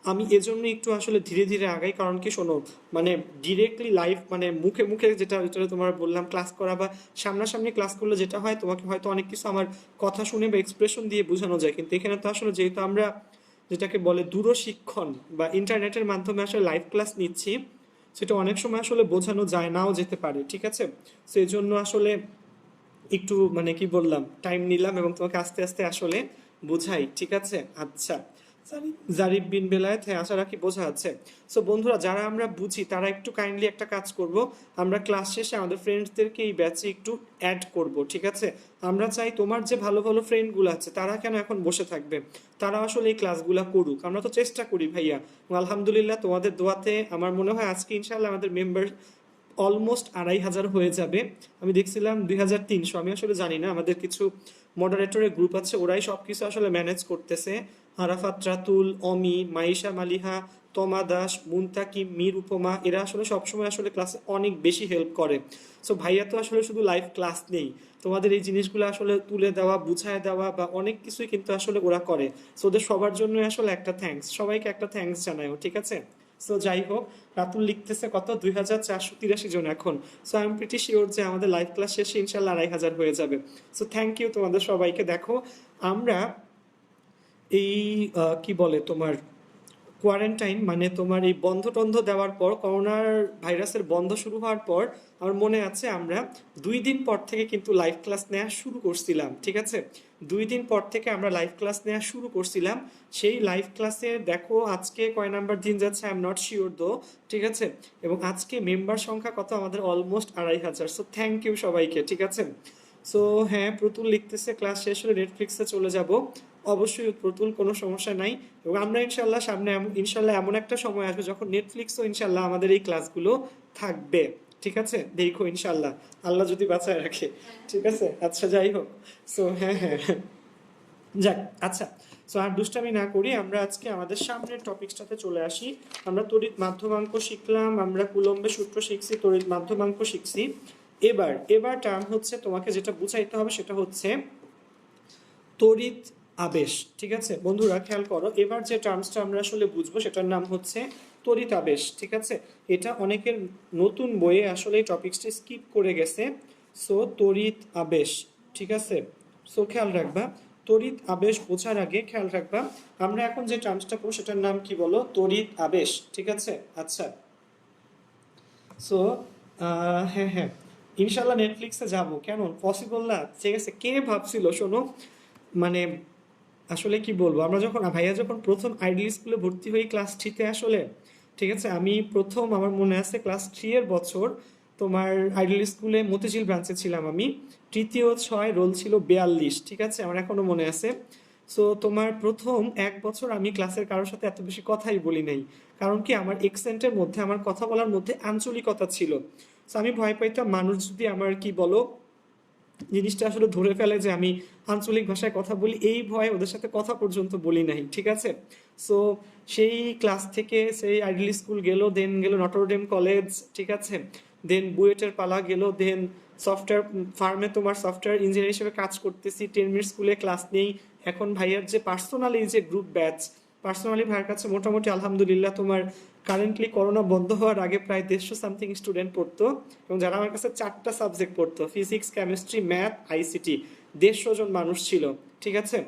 আমি এজন্য একটু আসলে ধীরে ধীরে আগাই, কারণ কি শোনো, মানে ডিরেক্টলি লাইভ মানে মুখে মুখে যেটা যেটা তোমার বললাম ক্লাস করা বা সামনাসামনি ক্লাস করলে যেটা হয়, তোমাকে হয়তো অনেক কিছু আমার কথা শুনে বা এক্সপ্রেশন দিয়ে বোঝানো যায়, কিন্তু এখানে তো আসলে যেহেতু আমরা যেটাকে বলে দূরশিক্ষণ বা ইন্টারনেটের মাধ্যমে আসলে লাইভ ক্লাস নিচ্ছি, সেটা অনেক সময় আসলে বোঝানো যায় নাও যেতে পারে। ঠিক আছে, সো এই জন্য আসলে একটু মানে কি বললাম টাইম নিলাম এবং তোমাকে আস্তে আস্তে আসলে বুঝাই। ঠিক আছে, আচ্ছা, জারিফ বিন বেলায়েত, হ্যাঁ আশা রাখি বোঝা যাচ্ছে। সো বন্ধুরা, যারা আমরা বুঝি তারা একটু কাইন্ডলি একটা কাজ করব, আমরা ক্লাস শেষে আমাদের ফ্রেন্ডসদেরকে এই ব্যাচে একটু অ্যাড করব, ঠিক আছে? আমরা চাই তোমার যে ভালো ভালো ফ্রেন্ডগুলো আছে তারা কেন এখন বসে থাকবে, তারা আসলে এই ক্লাসগুলো করুক। আমরা তো চেষ্টা করি ভাইয়া, এবং আলহামদুলিল্লাহ তোমাদের দোয়াতে আমার মনে হয় আজকে ইনশাআল্লাহ আমাদের মেম্বার অলমোস্ট 2,500 হয়ে যাবে। আমি দেখছিলাম 2,300, আমি আসলে জানি না, আমাদের কিছু মডারেটরের গ্রুপ আছে, ওরাই সব কিছু আসলে ম্যানেজ করতেছে। আরাফাত রাতুল, অমি, মাইশা মালিহা, তমা দাস, মুনতাকিম, মীর উপমা, এরা আসলে সবসময় আসলে ক্লাসে অনেক বেশি হেল্প করে। সো ভাইয়া তো আসলে শুধু লাইভ ক্লাস নেই, তোমাদের এই জিনিসগুলো আসলে তুলে দেওয়া, বুঝায় দেওয়া বা অনেক কিছুই কিন্তু আসলে ওরা করে। সো ওদের সবার জন্য আসলে একটা থ্যাঙ্কস, সবাইকে একটা থ্যাঙ্কস জানাইও, ঠিক আছে? সো যাই হোক, রাতুল লিখতেছে কত 2,483 জন এখন। So I am pretty sure যে আমাদের লাইভ ক্লাস শেষে ইনশাল্লাহ 2,500 হয়ে যাবে। সো থ্যাংক ইউ তোমাদের সবাইকে। দেখো আমরা এই কি বলে তোমার কোয়ারেন্টাইন মানে তোমার এই বন্ধ টন্ধ দেওয়ার পর, করোনার ভাইরাসের বন্ধ শুরু হওয়ার পর আমার মনে আছে আমরা 2 দিন পর থেকে কিন্তু লাইভ ক্লাস নেওয়া শুরু করছিলাম, ঠিক আছে? 2 দিন পর থেকে আমরা লাইভ ক্লাস নেওয়া শুরু করছিলাম। সেই লাইভ ক্লাসে দেখো আজকে কয় নাম্বার দিন যাচ্ছে আই এম নট শিওর দো, ঠিক আছে? এবং আজকে মেম্বার সংখ্যা কত আমাদের, অলমোস্ট 2,500। সো থ্যাংক ইউ সবাইকে, ঠিক আছে? সো হ্যাঁ, প্রতুল লিখতেছে ক্লাস শেষ হলে নেটফ্লিক্সে চলে যাব। অবশ্যই প্রতুল, কোনো সমস্যা নাই। এবং আমরা ইনশাল্লাহ সামনে ইনশাল্লাহ এমন একটা সময় আসবে যখন নেটফ্লিক্সও ইনশাল্লাহ আমাদের এই ক্লাসগুলো থাকবে, ঠিক আছে? দেখো ইনশাল্লাহ, আল্লাহ যদি বাঁচায় রাখে, ঠিক আছে? আচ্ছা যাই হোক, সো হ্যাঁ হ্যাঁ হ্যাঁ। যাক, আচ্ছা। সো আর দুষ্টামি না করি, আমরা আজকে আমাদের সামনের টপিকসটাতে চলে আসি। আমরা তড়িৎ মাধ্যমাঙ্ক শিখলাম, আমরা কুলম্বের সূত্র শিখছি, তড়িৎ মাধ্যমাঙ্ক শিখছি। এবার টার্ম হচ্ছে তোমাকে যেটা বুঝাইতে হবে সেটা হচ্ছে তড়িৎ আবেশ, ঠিক আছে? বন্ধুরা খেয়াল করো, এবার যে টার্মসটা আমরা আসলে বুঝবো সেটার নাম হচ্ছে তড়িৎ আবেশ, ঠিক আছে? এটা অনেকের নতুন বইয়ে আসলে এই টপিকসটা স্কিপ করে গেছে। সো তড়িৎ আবেশ, ঠিক আছে? সো খেয়াল রাখবা, তড়িৎ আবেশ বোঝার আগে খেয়াল রাখবা আমরা এখন যে টার্মসটা পড়বো সেটার নাম কি বলো, তড়িৎ আবেশ, ঠিক আছে? আচ্ছা, সো হ্যাঁ হ্যাঁ, ইনশাল্লাহ নেটফ্লিক্সে যাব, কেন পসিবল না? ঠিক আছে, কে ভাবছিল শোনো, মানে আসলে কি বলবো, আমরা যখন ভাইয়া যখন প্রথম আইডিয়াল স্কুলে ভর্তি হই ক্লাস 3-তে আসলে, ঠিক আছে, আমি প্রথম আমার মনে আছে ক্লাস 3 এর বছর তোমার আইডিয়াল স্কুলে মতিঝিল ব্রাঞ্চে ছিলাম আমি, তৃতীয় 6 রোল ছিল 42, ঠিক আছে, আমার এখনো মনে আছে। সো তোমার প্রথম 1 বছর আমি ক্লাসের কারোর সাথে এত বেশি কথাই বলি নাই, কারণ কি আমার এক্সেন্টের মধ্যে, আমার কথা বলার মধ্যে আঞ্চলিকতা ছিল। সো আমি ভয় পাইতাম মানুষ যদি আমার কি বলো জিনিসটা আসলে ধরে ফেলে যে আমি আঞ্চলিক ভাষায় কথা বলি, এই ভয়ে ওদের সাথে কথা পর্যন্ত বলি নাই, ঠিক আছে? সো সেই ক্লাস থেকে সেই আইডিয়াল স্কুল গেল, দেন গেল নটরডেম কলেজ, ঠিক আছে? দেন বুয়েটের পালা গেল, দেন সফটওয়্যার ফার্মে তোমার সফটওয়্যার ইঞ্জিনিয়ার হিসেবে কাজ করতেছি, 10 মিনিট স্কুলে ক্লাস নেই। এখন ভাইয়ার যে পার্সোনালি যে গ্রুপ ব্যাচ, পার্সোনালি ভাইয়ের কাছে মোটামুটি আলহামদুলিল্লাহ তোমার কারেন্টলি করোনা বন্ধ হওয়ার আগে প্রায় 150 সামথিং স্টুডেন্ট পড়তো, এবং যারা আমার কাছে 4টা সাবজেক্ট পড়তো, ফিজিক্স, কেমিস্ট্রি, ম্যাথ, আইসিটি, 150 জন মানুষ ছিল, ঠিক আছে?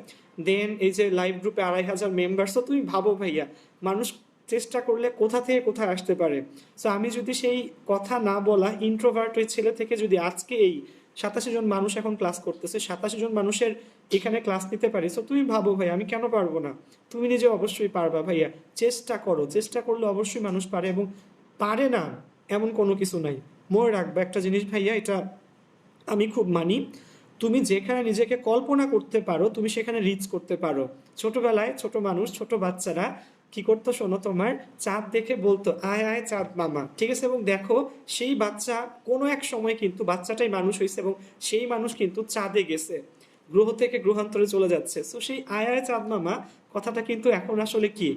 দেন এই যে লাইভ গ্রুপে 2,500 মেম্বার। তো তুমি ভাবো ভাইয়া, মানুষ চেষ্টা করলে কোথা থেকে কোথায় আসতে পারে। সো আমি যদি সেই কথা না বলা ইন্ট্রোভার্ট ওই ছেলে থেকে যদি আজকে এই 87 জন মানুষ এখন ক্লাস করতেছে, 87 জন মানুষের এখানে ক্লাস নিতে পারি, সো তুমি ভাবো ভাই আমি কেন পারবো না? তুমি নিজে অবশ্যই পারবা ভাইয়া, চেষ্টা করো, চেষ্টা করলে অবশ্যই মানুষ পারে, এবং পারে না এমন কোনো কিছু নাই। মনে রাখবা একটা জিনিস ভাইয়া, এটা আমি খুব মানি, তুমি যেখানে নিজেকে কল্পনা করতে পারো তুমি সেখানে রিচ করতে পারো। ছোটবেলায় ছোট মানুষ, ছোট বাচ্চারা কি করতো শোনো, তোমার চাঁদ দেখে বলতো আয় আয় চাঁদ মামা, ঠিক আছে? এবং দেখো সেই বাচ্চা কোনো এক সময় কিন্তু বাচ্চাটাই মানুষ হয়েছে, এবং সেই মানুষ কিন্তু চাঁদে গেছে, গ্রহ থেকে গ্রহান্তরে চলে যাচ্ছে। সো সেই আয় আয় চাঁদ মামা কথাটা কিন্তু এখন আসলে কি,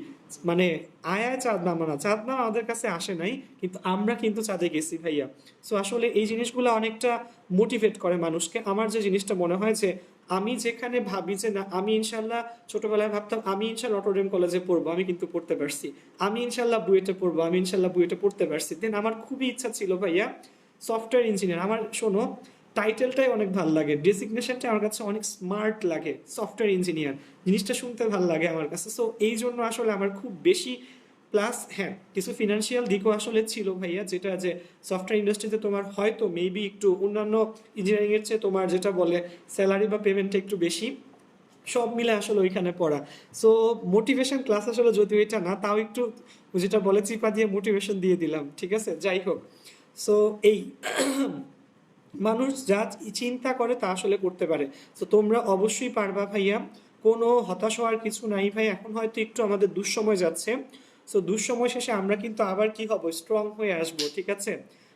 মানে আয় আয় চাঁদ মামা না, চাঁদ মামা আমাদের কাছে আসে নাই, কিন্তু আমরা কিন্তু চাঁদে গেছি ভাইয়া। সো আসলে এই জিনিসগুলো অনেকটা মোটিভেট করে মানুষকে। আমার যে জিনিসটা মনে হয় যে আমি যেখানে ভাবি যে না, আমি ইনশাল্লাহ ছোটবেলায় ভাবতাম আমি ইনশাল্লাহ নটরডেম কলেজে পড়বো, আমি কিন্তু পড়তে পারছি। আমি ইনশাল্লাহ বুয়েটে পড়বো, আমি ইনশাল্লাহ বুয়েটে পড়তে পারছি। দেন আমার খুবই ইচ্ছা ছিল ভাইয়া সফটওয়্যার ইঞ্জিনিয়ার। আমার শোনো, টাইটেলটাই অনেক ভালো লাগে, ডেসিগনেশনটা আমার কাছে অনেক স্মার্ট লাগে, সফটওয়্যার ইঞ্জিনিয়ার জিনিসটা শুনতে ভালো লাগে আমার কাছে। সো এই জন্য আসলে আমার খুব বেশি, প্লাস হ্যাঁ কিছু ফিনান্সিয়াল দিকও আসলে ছিল ভাইয়া, যেটা যে সফটওয়্যার ইন্ডাস্ট্রিতে তোমার হয়তো মেবি একটু অন্যান্য ইঞ্জিনিয়ারিং এর চেয়ে তোমার যেটা বলে স্যালারি বা পেমেন্টটা একটু বেশি। সব মিলে আসলে ওইখানে পড়া। সো মোটিভেশন ক্লাস আসলে যদিও এটা না, তাও একটু যেটা বলে চিপা দিয়ে মোটিভেশন দিয়ে দিলাম, ঠিক আছে, যাই হোক। সো এই মানুষ যা চিন্তা করে তা আসলে করতে পারে। তো তোমরা অবশ্যই পারবা ভাইয়া, কোনো হতাশ হওয়ার কিছু নাই ভাই। এখন হয়তো একটু আমাদের দুঃসময় যাচ্ছে, সো দুঃসময় শেষে আমরা কিন্তু আবার কি হব, স্ট্রং হয়ে আসবো, ঠিক আছে।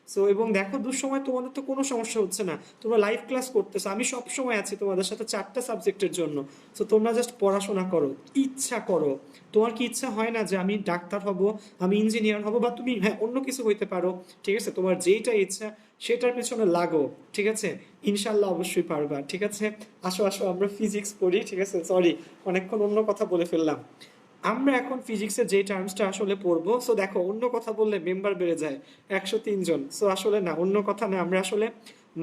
সো এবং দেখো দুঃসময় তোমাদের তো কোনো সমস্যা হচ্ছে না, তোমরা লাইভ ক্লাস করতেছো, আমি সব সময় আছি তোমাদের সাথে 4টা সাবজেক্টের জন্য। সো তোমরা জাস্ট পড়াশোনা করো, ইচ্ছা করো। তোমার কি ইচ্ছা হয় না যে আমি ডাক্তার হব, আমি ইঞ্জিনিয়ার হব, বা তুমি হ্যাঁ অন্য কিছু হইতে পারো, ঠিক আছে, তোমার যেইটা ইচ্ছা সেটার পেছনে লাগো, ঠিক আছে, ইনশাল্লাহ অবশ্যই পারবা, ঠিক আছে। আসো আসো আমরা ফিজিক্স পড়ি, ঠিক আছে, সরি অনেকক্ষণ অন্য কথা বলে ফেললাম। আমরা এখন ফিজিক্সের যে টার্মসটা আসলে পড়বো, সো দেখো অন্য কথা বললে মেম্বার বেড়ে যায় 103 জন। সো আসলে না, অন্য কথা না, আমরা আসলে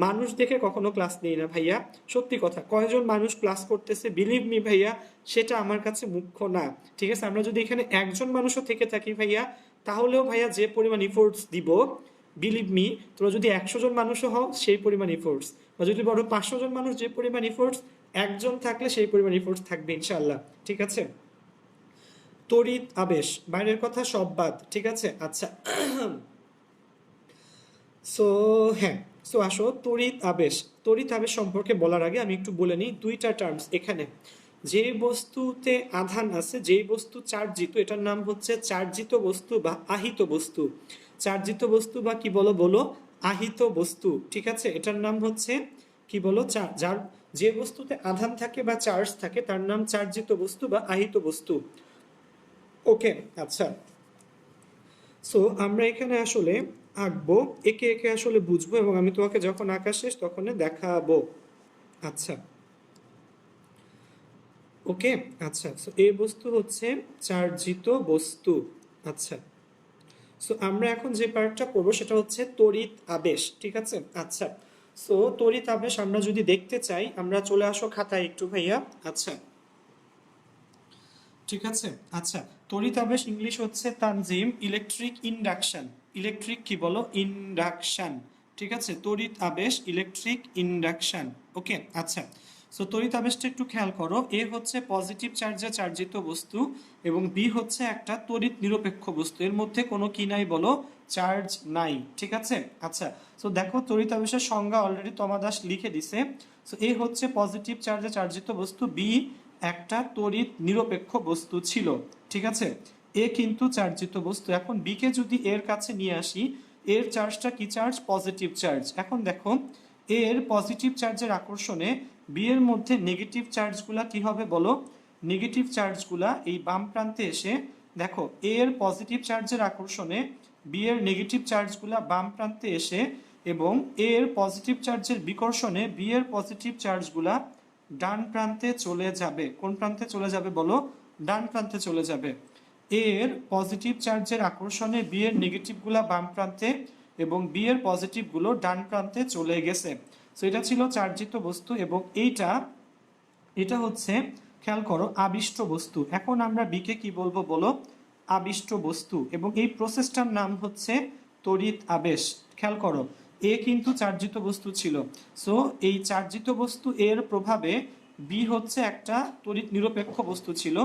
মানুষ দেখে কখনো ক্লাস নিই না ভাইয়া। সত্যি কথা, কয়জন মানুষ ক্লাস করতেছে বিলিভ মি ভাইয়া, সেটা আমার কাছে মুখ্য না, ঠিক আছে। আমরা যদি এখানে একজন মানুষও থেকে থাকি ভাইয়া, তাহলেও ভাইয়া যে পরিমাণ ইফোর্টস দিব, বিলিভ মি, তোমরা যদি 100 জন মানুষও হও সেই পরিমাণ ইফোর্টস, বা যদি বড় 500 জন মানুষ যে পরিমাণ ইফোর্টস, একজন থাকলে সেই পরিমাণ ইফোর্টস থাকবে ইনশাল্লাহ, ঠিক আছে। তড়িৎ আবেশ, বাইরের কথা সব বাদ, ঠিক আছে, আচ্ছা। সো হ্যাঁ, সো আসো তড়িৎ আবেশ। তড়িৎ আবেশ সম্পর্কে বলার আগে আমি একটু বলে নিই দুইটা টার্মস এখানে। যে বস্তুতে আধান আছে, যেই বস্তু চার্জিত, এটার নাম হচ্ছে চার্জিত বস্তু বা আহিত বস্তু। চার্জিত বস্তু বা কি বলো বলো, আহিত বস্তু, ঠিক আছে, এটার নাম হচ্ছে কি বলো, যার যে বস্তুতে আধান থাকে বা চার্জ থাকে তার নাম চার্জিত বস্তু বা আহিত বস্তু। ওকে, আচ্ছা। সো আমরা এখানে আসলে আঁকবো, একে একে আসলে বুঝবো, এবং আমি তোমাকে যখন আঁকা শেষ তখন দেখাবো। আচ্ছা, ওকে, আচ্ছা। সো এই বস্তু হচ্ছে চার্জিত বস্তু। আচ্ছা, সো আমরা এখন যে পার্টটা পড়বো সেটা হচ্ছে তড়িৎ আবেশ, ঠিক আছে, আচ্ছা। সো তড়িৎ আবেশ আমরা যদি দেখতে চাই, আমরা চলে আসো খাতায় একটু ভাইয়া। আচ্ছা, ঠিক আছে, আচ্ছা। তড়িৎ আবেশ ইংলিশ হচ্ছে তানজিম, ইলেকট্রিক ইন্ডাকশন। ইলেকট্রিক কি বলো, ইন্ডাকশন, ঠিক আছে, তড়িৎ আবেশ ইলেকট্রিক ইন্ডাকশন। ওকে, আচ্ছা। সো তড়িৎ আবেশটা একটু খেয়াল করো, এ হচ্ছে পজিটিভ চার্জে চার্জিত বস্তু, এবং বি হচ্ছে একটা তড়িৎ নিরপেক্ষ বস্তু, এর মধ্যে কোনো কি নাই বলো, চার্জ নাই, ঠিক আছে, আচ্ছা। সো দেখো তড়িৎ আবেশের সংজ্ঞা অলরেডি তমা দাস লিখে দিছে। সো এ হচ্ছে পজিটিভ চার্জে চার্জিত বস্তু, বি একটা তড়িৎ নিরপেক্ষ বস্তু ছিল, ঠিক আছে। এ কিন্তু চার্জিত বস্তু। এখন বি কে যদি এর কাছে নিয়ে আসি, এর চার্জটা কি চার্জ, পজিটিভ চার্জ। এখন দেখো এর পজিটিভ চার্জের আকর্ষণে বি এর মধ্যে নেগেটিভ চার্জগুলা কি হবে বলো, নেগেটিভ চার্জগুলা এই বাম প্রান্তে এসে, দেখো এর পজিটিভ চার্জের আকর্ষণে বি এর নেগেটিভ চার্জগুলা বাম প্রান্তে এসে, এবং এর পজিটিভ চার্জের বিকর্ষণে বি এর পজিটিভ চার্জগুলা ডান প্রান্তে চলে যাবে। কোন প্রান্তে চলে যাবে বলো, ডান প্রান্তে চলে যাবে। এর পজিটিভ চার্জের আকর্ষণে বি এর নেগেটিভগুলা বাম প্রান্তে, এবং বি এর পজিটিভগুলো ডান প্রান্তে চলে গেছে। সো এটা ছিল চার্জিত বস্তু, এবং এটা হচ্ছে, খেয়াল করো, আবিষ্ট বস্তু। এখন আমরা বি কে কি বলবো বলো, আবিষ্ট বস্তু, এবং এই প্রসেসটার নাম হচ্ছে তড়িৎ আবেশ। খেয়াল করো, এ কিন্তু চার্জিত বস্তু ছিল, সো এই চার্জিত বস্তু এর প্রভাবে বি হচ্ছে একটা তড়িৎ নিরপেক্ষ বস্তু ছিল।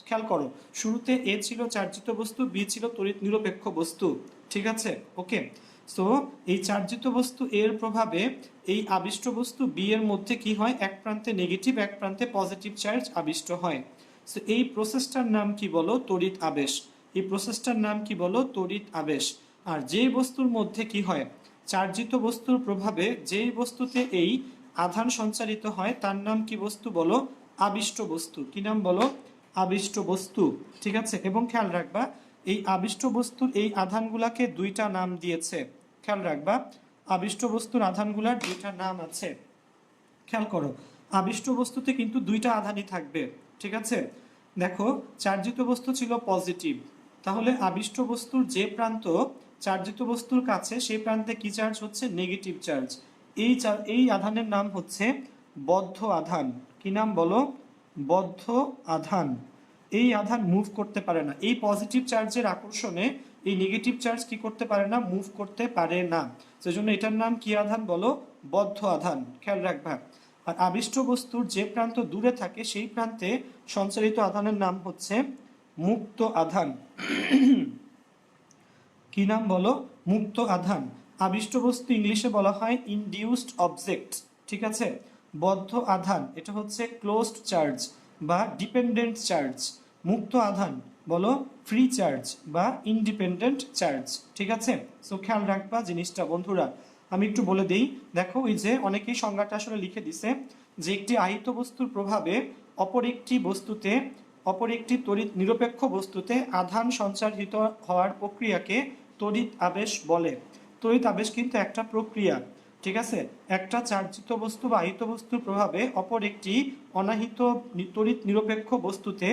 খেয়াল করো, শুরুতে এ ছিল চার্জিত বস্তু, বি ছিল তড়িৎ নিরপেক্ষ বস্তু, ঠিক আছে, ওকে। সো এই চার্জিত বস্তু এর প্রভাবে এই আবিষ্ট বস্তু বি এর মধ্যে কি হয়, এক প্রান্তে নেগেটিভ এক প্রান্তে পজিটিভ চার্জ আবিষ্ট হয়। সো এই প্রসেসটার নাম কি বলো, তড়িৎ আবেশ। এই প্রসেসটার নাম কি বলো, তড়িৎ আবেশ। আর যেই বস্তুর মধ্যে কি হয়, চার্জিত বস্তুর প্রভাবে যেই বস্তুতে এই আধান সঞ্চারিত হয় তার নাম কি বস্তু বলো, আবিষ্ট বস্তু। কি নাম বলো, আবিষ্ট বস্তু, ঠিক আছে। এবং খেয়াল রাখবা, এই আবিষ্ট বস্তুর এই আধানগুলাকে দুইটা নাম দিয়েছে। খেয়াল রাখবা, আবিষ্ট বস্তুর আধানগুলার দুইটা নাম আছে। খেয়াল করো, আবিষ্ট বস্তুতে কিন্তু দুইটা আধানই থাকবে, ঠিক আছে। দেখো চার্জিত বস্তু ছিল পজিটিভ, তাহলে আবিষ্ট বস্তুর যে প্রান্ত চার্জিত বস্তুর কাছে সেই প্রান্তে কি চার্জ হচ্ছে, নেগেটিভ চার্জ। এই আধানের নাম হচ্ছে বদ্ধ আধান। কি নাম বলো, বদ্ধ আধান। এই আধান মুভ করতে পারে না, এই পজিটিভ চার্জের আকর্ষণে এই নেগেটিভ চার্জ কি করতে পারে না, মুভ করতে পারে না, সেজন্য এটার নাম কি আধান বলো, বদ্ধ আধান। খেয়াল রাখবা। আর আবিষ্ট বস্তুর যে প্রান্ত দূরে থাকে সেই প্রান্তে সঞ্চারিত আধানের নাম হচ্ছে মুক্ত আধান। কি নাম বলো? মুক্ত আধান। আবিষ্ট বস্তু ইংলিশে বলা হয় ইনডিউসড অবজেক্ট, ঠিক আছে। বদ্ধ আধান এটা হচ্ছে ক্লোজড চার্জ বা ডিপেন্ডেন্ট চার্জ। মুক্ত আধান বলো ফ্রি চার্জ বা ইন্ডিপেন্ডেন্ট চার্জ, ঠিক আছে। সো খেয়াল রাখবা জিনিসটা বন্ধুরা। আমি একটু বলে দিই, দেখো ওই যে অনেকেই সংজ্ঞাটা আসলে লিখে দিছে যে একটি আহিত বস্তুর প্রভাবে অপর একটি তড়িৎ নিরপেক্ষ বস্তুতে আধান সঞ্চারিত হওয়ার প্রক্রিয়াকে তড়িৎ আবেশ বলে। তড়িৎ আবেশ কিন্তু একটা প্রক্রিয়া, ঠিক আছে। একটা চার্জিত বস্তু বা আহিত বস্তুর প্রভাবে অপর একটি অনাহিত তড়িৎ নিরপেক্ষ বস্তুতে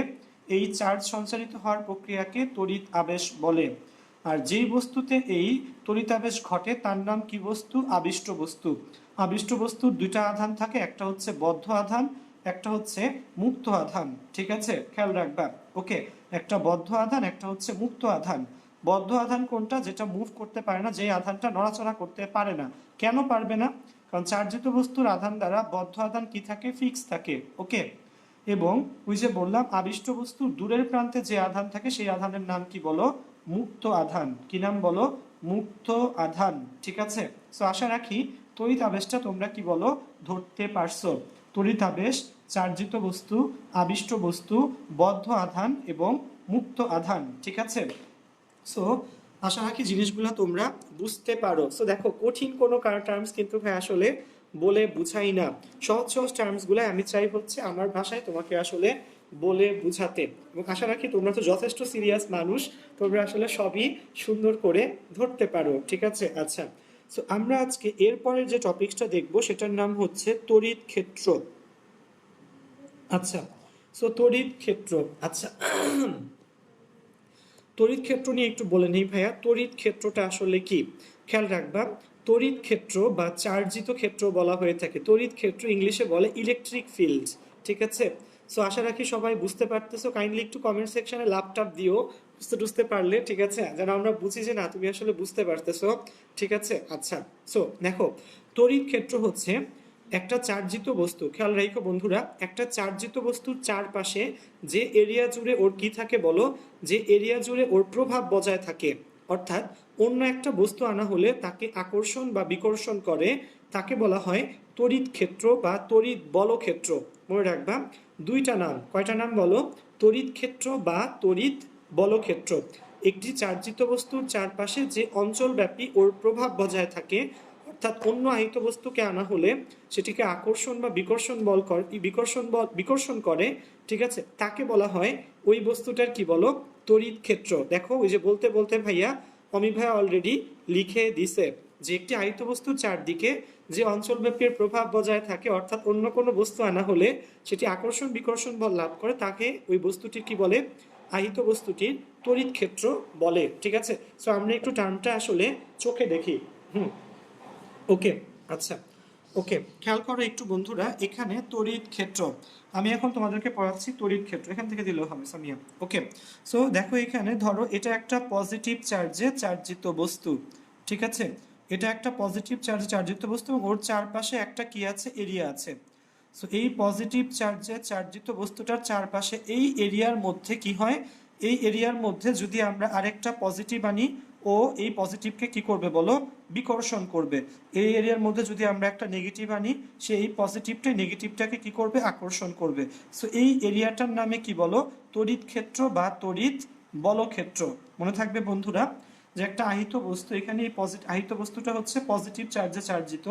এই চার্জ সঞ্চারিত হওয়ার প্রক্রিয়াকে তড়িৎ আবেশ বলে। আর যেই বস্তুতে এই তড়িতাবেশ ঘটে তার নাম কি বস্তু? আবিষ্ট বস্তু। আবিষ্ট বস্তুর দুইটা আধান থাকে, একটা হচ্ছে বদ্ধ আধান, একটা হচ্ছে মুক্ত আধান, ঠিক আছে, খেয়াল রাখবা। ওকে, একটা বদ্ধ আধান, একটা হচ্ছে মুক্ত আধান। বদ্ধ আধান কোনটা? যেটা মুভ করতে পারে না, যে আধানটা নড়াচড়া করতে পারে না। কেন পারবে না? কারণ চার্জিত বস্তুর আধান দ্বারা বদ্ধ আধান কি থাকে? ফিক্স থাকে। ওকে, এবং ওই যে বললাম আবিষ্ট বস্তুর দূরের প্রান্তে যে আধান থাকে সেই আধানের নাম কি বলো? মুক্ত আধান। কি নাম বলো? মুক্ত আধান, ঠিক আছে। সো আশা রাখি তড়িৎ আবেশটা তোমরা কি বলো? ধরতে পারছো। তড়িৎ আবেশ, চার্জিত বস্তু, আবিষ্ট বস্তু, বদ্ধ আধান এবং মুক্ত আধান, ঠিক আছে। সো আশা রাখি জিনিসগুলো তোমরা বুঝতে পারো। সো দেখো কঠিন কোনো টার্মস কিন্তু ভাই আসলে বলে বুঝাই না। সহজ সহজ টার্মসগুলো আমি চাই হচ্ছে আমার ভাষায় তোমাকে আসলে বলে বুঝাতে, এবং আশা রাখি তোমরা তো যথেষ্ট সিরিয়াস মানুষ, তোমরা আসলে সবই সুন্দর করে ধরতে পারো, ঠিক আছে। আচ্ছা, সো আমরা আজকে এরপরের যে টপিকসটা দেখবো সেটার নাম হচ্ছে তড়িৎ ক্ষেত্র। আচ্ছা, সো তড়িৎ ক্ষেত্র। আচ্ছা, তড়িৎ ক্ষেত্র নিয়ে একটু বলে নেই ভাইয়া, তড়িৎ ক্ষেত্রটা আসলে কি? খেয়াল রাখবা, তড়িৎ ক্ষেত্র বা চার্জিত ক্ষেত্র বলা হয়ে থাকে। তড়িৎ ক্ষেত্র ইংলিশে বলে ইলেকট্রিক ফিল্ড, ঠিক আছে। সো আশা রাখি সবাই বুঝতে পারতেছো। কাইন্ডলি একটু কমেন্ট সেকশনে ল্যাপটপ দিও বুঝতে পারলে, ঠিক আছে, যেন আমরা বুঝি যে না তুমি আসলে বুঝতে পারতেছো, ঠিক আছে। আচ্ছা, সো দেখো তড়িৎ ক্ষেত্র হচ্ছে একটা চার্জিত বস্তু, খেয়াল রাখো বন্ধুরা, একটা চার্জিত বস্তুর চারপাশে যে এরিয়া জুড়ে ওর কি থাকে বলো? যে এরিয়া জুড়ে ওর প্রভাব বজায় থাকে, অর্থাৎ অন্য একটা বস্তু আনা হলে তাকে আকর্ষণ বা বিকর্ষণ করে, তাকে বলা হয় তড়িৎ ক্ষেত্র বা তড়িৎ বলক্ষেত্র। মনে রাখবা দুইটা নাম, কয়টা নাম বলো? তড়িৎ ক্ষেত্র বা তড়িৎ বলক্ষেত্র। একটি চার্জিত বস্তুর চারপাশে যে অঞ্চলব্যাপী ওর প্রভাব বজায় থাকে, অর্থাৎ অন্য আহিত বস্তুকে আনা হলে সেটিকে আকর্ষণ বা বিকর্ষণ করে, ঠিক আছে, তাকে বলা হয় ওই বস্তুটার কি বলো? তড়িৎ ক্ষেত্র। দেখো ওই যে বলতে বলতে ভাইয়া অমি ভাইয়া অলরেডি লিখে দিছে যে একটি আহিত বস্তুর চারদিকে যে অঞ্চলব্যাপী প্রভাব বজায় থাকে, অর্থাৎ অন্য কোনো বস্তু আনা হলে সেটি আকর্ষণ বিকর্ষণ বল লাভ করে, তাকে ওই বস্তুটির কি বলে? আহিত বস্তুটির তড়িৎ ক্ষেত্র বলে, ঠিক আছে। সো আমরা একটু টার্মটা আসলে চোখে দেখি। ওকে, আচ্ছা, ওকে, খেয়াল করো একটু বন্ধুরা, এখানে তড়িৎ ক্ষেত্র আমি এখন তোমাদেরকে পড়াচ্ছি। তড়িৎ ক্ষেত্র এখান থেকে দিলেও হবে সামিয়া। ওকে, সো দেখো এখানে ধরো এটা একটা পজিটিভ চার্জে চার্জিত বস্তু, ঠিক আছে। এটা একটা পজিটিভ চার্জে চার্জিত বস্তু এবং ওর চারপাশে একটা কি আছে? এরিয়া আছে। সো এই পজিটিভ চার্জে চার্জিত বস্তুটার চারপাশে এই এরিয়ার মধ্যে কি হয়? এই এরিয়ার মধ্যে যদি আমরা আরেকটা পজিটিভ আনি, ও এই পজিটিভকে কি করবে বলো? বিকর্ষণ করবে। এই এরিয়ার মধ্যে যদি আমরা একটা নেগেটিভ আনি, সে এই পজিটিভটা নেগেটিভটাকে কি করবে? আকর্ষণ করবে। সো এই এরিয়াটার নামে কি বলো? তড়িৎ ক্ষেত্র বা তড়িৎ বলক্ষেত্র। মনে থাকবে বন্ধুরা যে একটা আহিত বস্তু, এখানে এই আহিত বস্তুটা হচ্ছে পজিটিভ চার্জে চার্জিত,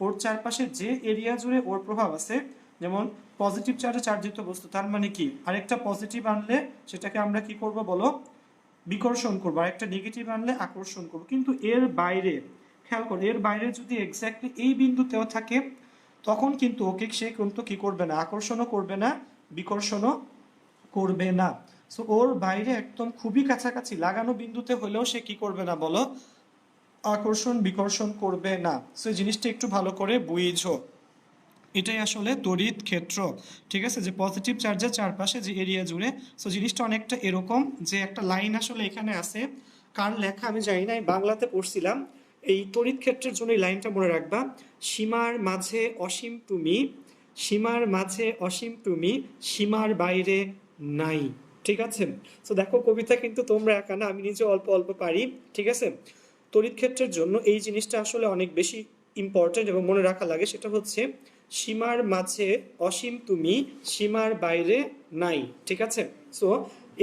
ওর চারপাশে যে এরিয়া জুড়ে ওর প্রভাব আছে, যেমন পজিটিভ চার্জে চার্জিত বস্তু, তার মানে কি আরেকটা পজিটিভ আনলে সেটাকে আমরা কি করব বলো? বিকর্ষণ করবো, আর একটা নেগেটিভ আনলে আকর্ষণ করবো। কিন্তু এর বাইরে খেয়াল করো, এর বাইরে যদি এক্স্যাক্টলি এই বিন্দুতেও থাকে তখন কিন্তু ওকে সে কিন্তু কি করবে না? আকর্ষণও করবে না, বিকর্ষণও করবে না। সো ওর বাইরে একদম খুবই কাছাকাছি লাগানো বিন্দুতে হলেও সে কি করবে না বলো? আকর্ষণ বিকর্ষণ করবে না। সো এই জিনিসটা একটু ভালো করে বুঝো। এটাই আসলে তড়িৎ ক্ষেত্র, ঠিক আছে, যে পজিটিভ চার্জের চারপাশে যে এরিয়া জুড়ে। সো জিনিসটা অনেকটা এরকম যে একটা লাইন আসলে এখানে আছে, কার লেখা আমি জানি না, আমি বাংলাতে পড়ছিলাম। এই তড়িৎ ক্ষেত্রের জন্য এই লাইনটা মনে রাখবা, সীমার মাঝে অসীম তুমি, সীমার মাঝে অসীম তুমি, সীমার বাইরে নাই। ঠিক আছে? তো দেখো কবিতা কিন্তু তোমরা একা না, আমি নিজে অল্প অল্প পারি। ঠিক আছে? তড়িৎ ক্ষেত্রের জন্য এই জিনিসটা আসলে অনেক বেশি ইম্পর্টেন্ট এবং মনে রাখা লাগে, সেটা হচ্ছে সীমার মাঝে অসীম তুমি, সীমার বাইরে নাই। ঠিক আছে? সো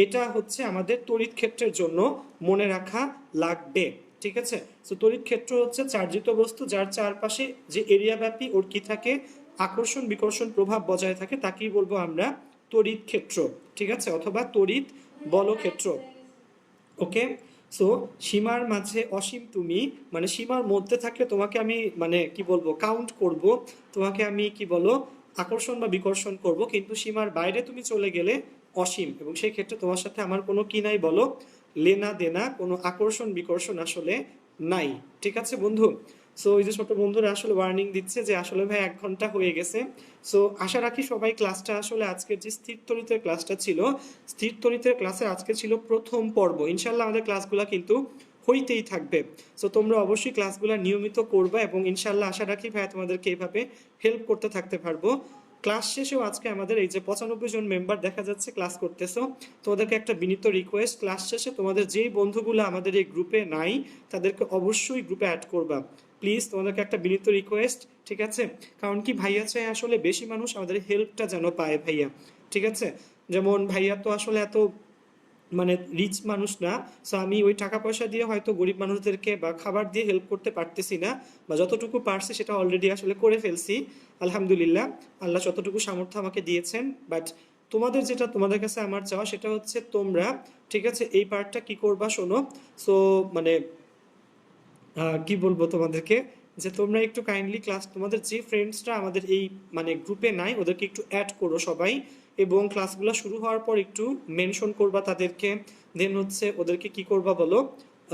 এটা হচ্ছে আমাদের তড়িৎ ক্ষেত্রের জন্য মনে রাখা লাগবে। ঠিক আছে? তো তড়িৎ ক্ষেত্র হচ্ছে চার্জিত বস্তু যার চারপাশে যে এরিয়া ব্যাপী ওর কি থাকে, আকর্ষণ বিকর্ষণ প্রভাব বজায় থাকে, তাকেই বলবো আমরা তড়িৎ ক্ষেত্র। ঠিক আছে? অথবা তড়িৎ বলক্ষেত্র। ওকে? সো সীমার মাঝে অসীম তুমি, মানে সীমার মধ্যে থাকলে তোমাকে আমি মানে কি বলবো কাউন্ট করব, তোমাকে আমি কি বলো আকর্ষণ বা বিকর্ষণ করব, কিন্তু সীমার বাইরে তুমি চলে গেলে অসীম, এবং সেই ক্ষেত্রে তোমার সাথে আমার কোনো কি নাই বলো, লেনা দেনা, কোনো আকর্ষণ বিকর্ষণ আসলে নাই। ঠিক আছে বন্ধু? সো এই যে ছোট বন্ধুরা আসলে ওয়ার্নিং দিচ্ছে যে আসলে ভাই 1 ঘন্টা হয়ে গেছে। সো আশা রাখি সবাই ক্লাসটা আসলে আজকের যে স্থির তড়িতের ক্লাসটা ছিল, স্থির তড়িতের ক্লাসে আজকে ছিল প্রথম পর্ব। ইনশাল্লাহ আমাদের ক্লাসগুলো কিন্তু হইতেই থাকবে। সো তোমরা অবশ্যই ক্লাসগুলো নিয়মিত করবা এবং ইনশাল্লাহ আশা রাখি ভাইয়া তোমাদেরকে এইভাবে হেল্প করতে থাকতে পারবো। ক্লাস শেষেও আজকে আমাদের এই যে 95 জন মেম্বার দেখা যাচ্ছে ক্লাস করতেছো, তোমাদেরকে একটা বিনীত রিকোয়েস্ট, ক্লাস শেষে তোমাদের যেই বন্ধুগুলো আমাদের এই গ্রুপে নাই তাদেরকে অবশ্যই গ্রুপে অ্যাড করবা প্লিজ, তোমাদেরকে একটা বিনীত রিকোয়েস্ট। ঠিক আছে? কারণ কি ভাইয়া চাই আসলে বেশি মানুষ আমাদের হেল্পটা যেন পায় ভাইয়া। ঠিক আছে? যেমন ভাইয়া তো আসলে এত মানে রিচ মানুষ না। সো আমি ওই টাকা পয়সা দিয়ে হয়তো গরিব মানুষদেরকে বা খাবার দিয়ে হেল্প করতে পারতেছি না, বা যতটুকু পারছি সেটা অলরেডি আসলে করে ফেলছি আলহামদুলিল্লাহ। আল্লাহ যতটুকু সামর্থ্য আমাকে দিয়েছেন, বাট তোমাদের যেটা তোমাদের কাছে আমার চাওয়া সেটা হচ্ছে তোমরা ঠিক আছে এই পার্টটা কি করবা শোনো। সো মানে কি বলবো তোমাদেরকে, যে তোমরা একটু কাইন্ডলি ক্লাস, তোমাদের যে ফ্রেন্ডসরা আমাদের এই মানে গ্রুপে নাই ওদেরকে একটু অ্যাড করো সবাই, এবং ক্লাসগুলো শুরু হওয়ার পর একটু মেনশন করবা তাদেরকে। দেন হচ্ছে ওদেরকে কি করবা বলো,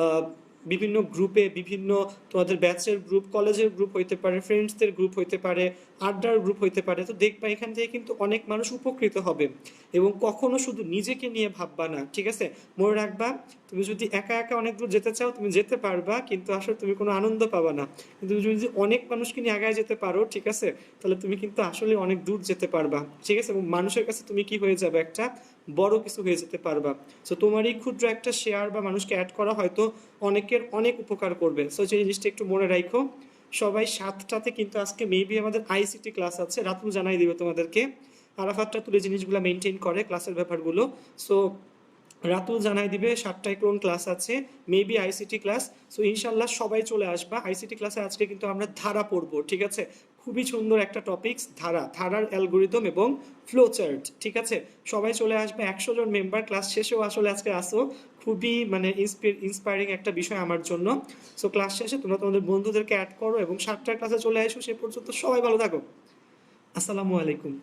আহ, বিভিন্ন গ্রুপে, বিভিন্ন তোমাদের ব্যাচের গ্রুপ, কলেজের গ্রুপ হইতে পারে, ফ্রেন্ডসদের গ্রুপ হইতে পারে, আড্ডার গ্রুপ হইতে পারে, তো দেখবা এখান থেকে কিন্তু অনেক মানুষ উপকৃত হবে। এবং কখনো শুধু নিজেকে নিয়ে ভাববা না। ঠিক আছে? মনে রাখবা, তুমি যদি একা একা অনেক দূর যেতে চাও তুমি যেতে পারবা, কিন্তু আসলে তুমি কোনো আনন্দ পাবা না। কিন্তু তুমি যদি অনেক মানুষকে নিয়ে আগায় যেতে পারো, ঠিক আছে, তাহলে তুমি কিন্তু আসলে অনেক দূর যেতে পারবা। ঠিক আছে? এবং মানুষের কাছে তুমি কি হয়ে যাবে, একটা বড় কিছু হয়ে যেতে পারবা। সো তোমার এই ক্ষুদ্র একটা শেয়ার বা মানুষকে অ্যাড করা হয়তো অনেকের অনেক উপকার করবে। সো সেই জিনিসটা একটু মনে রাখো। সবাই 7টাতে কিন্তু আজকে মেবি আমাদের আইসিটি ক্লাস আছে, রাতুল জানাই দিবে তোমাদেরকে। আরাফাতটা তুলে জিনিসগুলো মেনটেন করে ক্লাসের ব্যাপারগুলো। সো রাতুল জানাই দিবে 7টায় কোন ক্লাস আছে, মেবি আইসিটি ক্লাস। সো ইনশাল্লাহ সবাই চলে আসবা আইসিটি ক্লাসে। আজকে কিন্তু আমরা ধারা পড়বো। ঠিক আছে? খুবই সুন্দর একটা টপিকস, ধারা, ধারার অ্যালগোরিদম এবং ফ্লো চার্ট। ঠিক আছে? সবাই চলে আসবে, 100 জন মেম্বার ক্লাস শেষেও আসলে আজকে আসো। খুবই মানে ইন্সপায়ারিং একটা বিষয় আমার জন্য। সো ক্লাস শেষে তোমরা তোমাদের বন্ধুদেরকে অ্যাড করো এবং 7টার ক্লাসে চলে আসো। সে পর্যন্ত সবাই ভালো থাকো। আসসালামু আলাইকুম।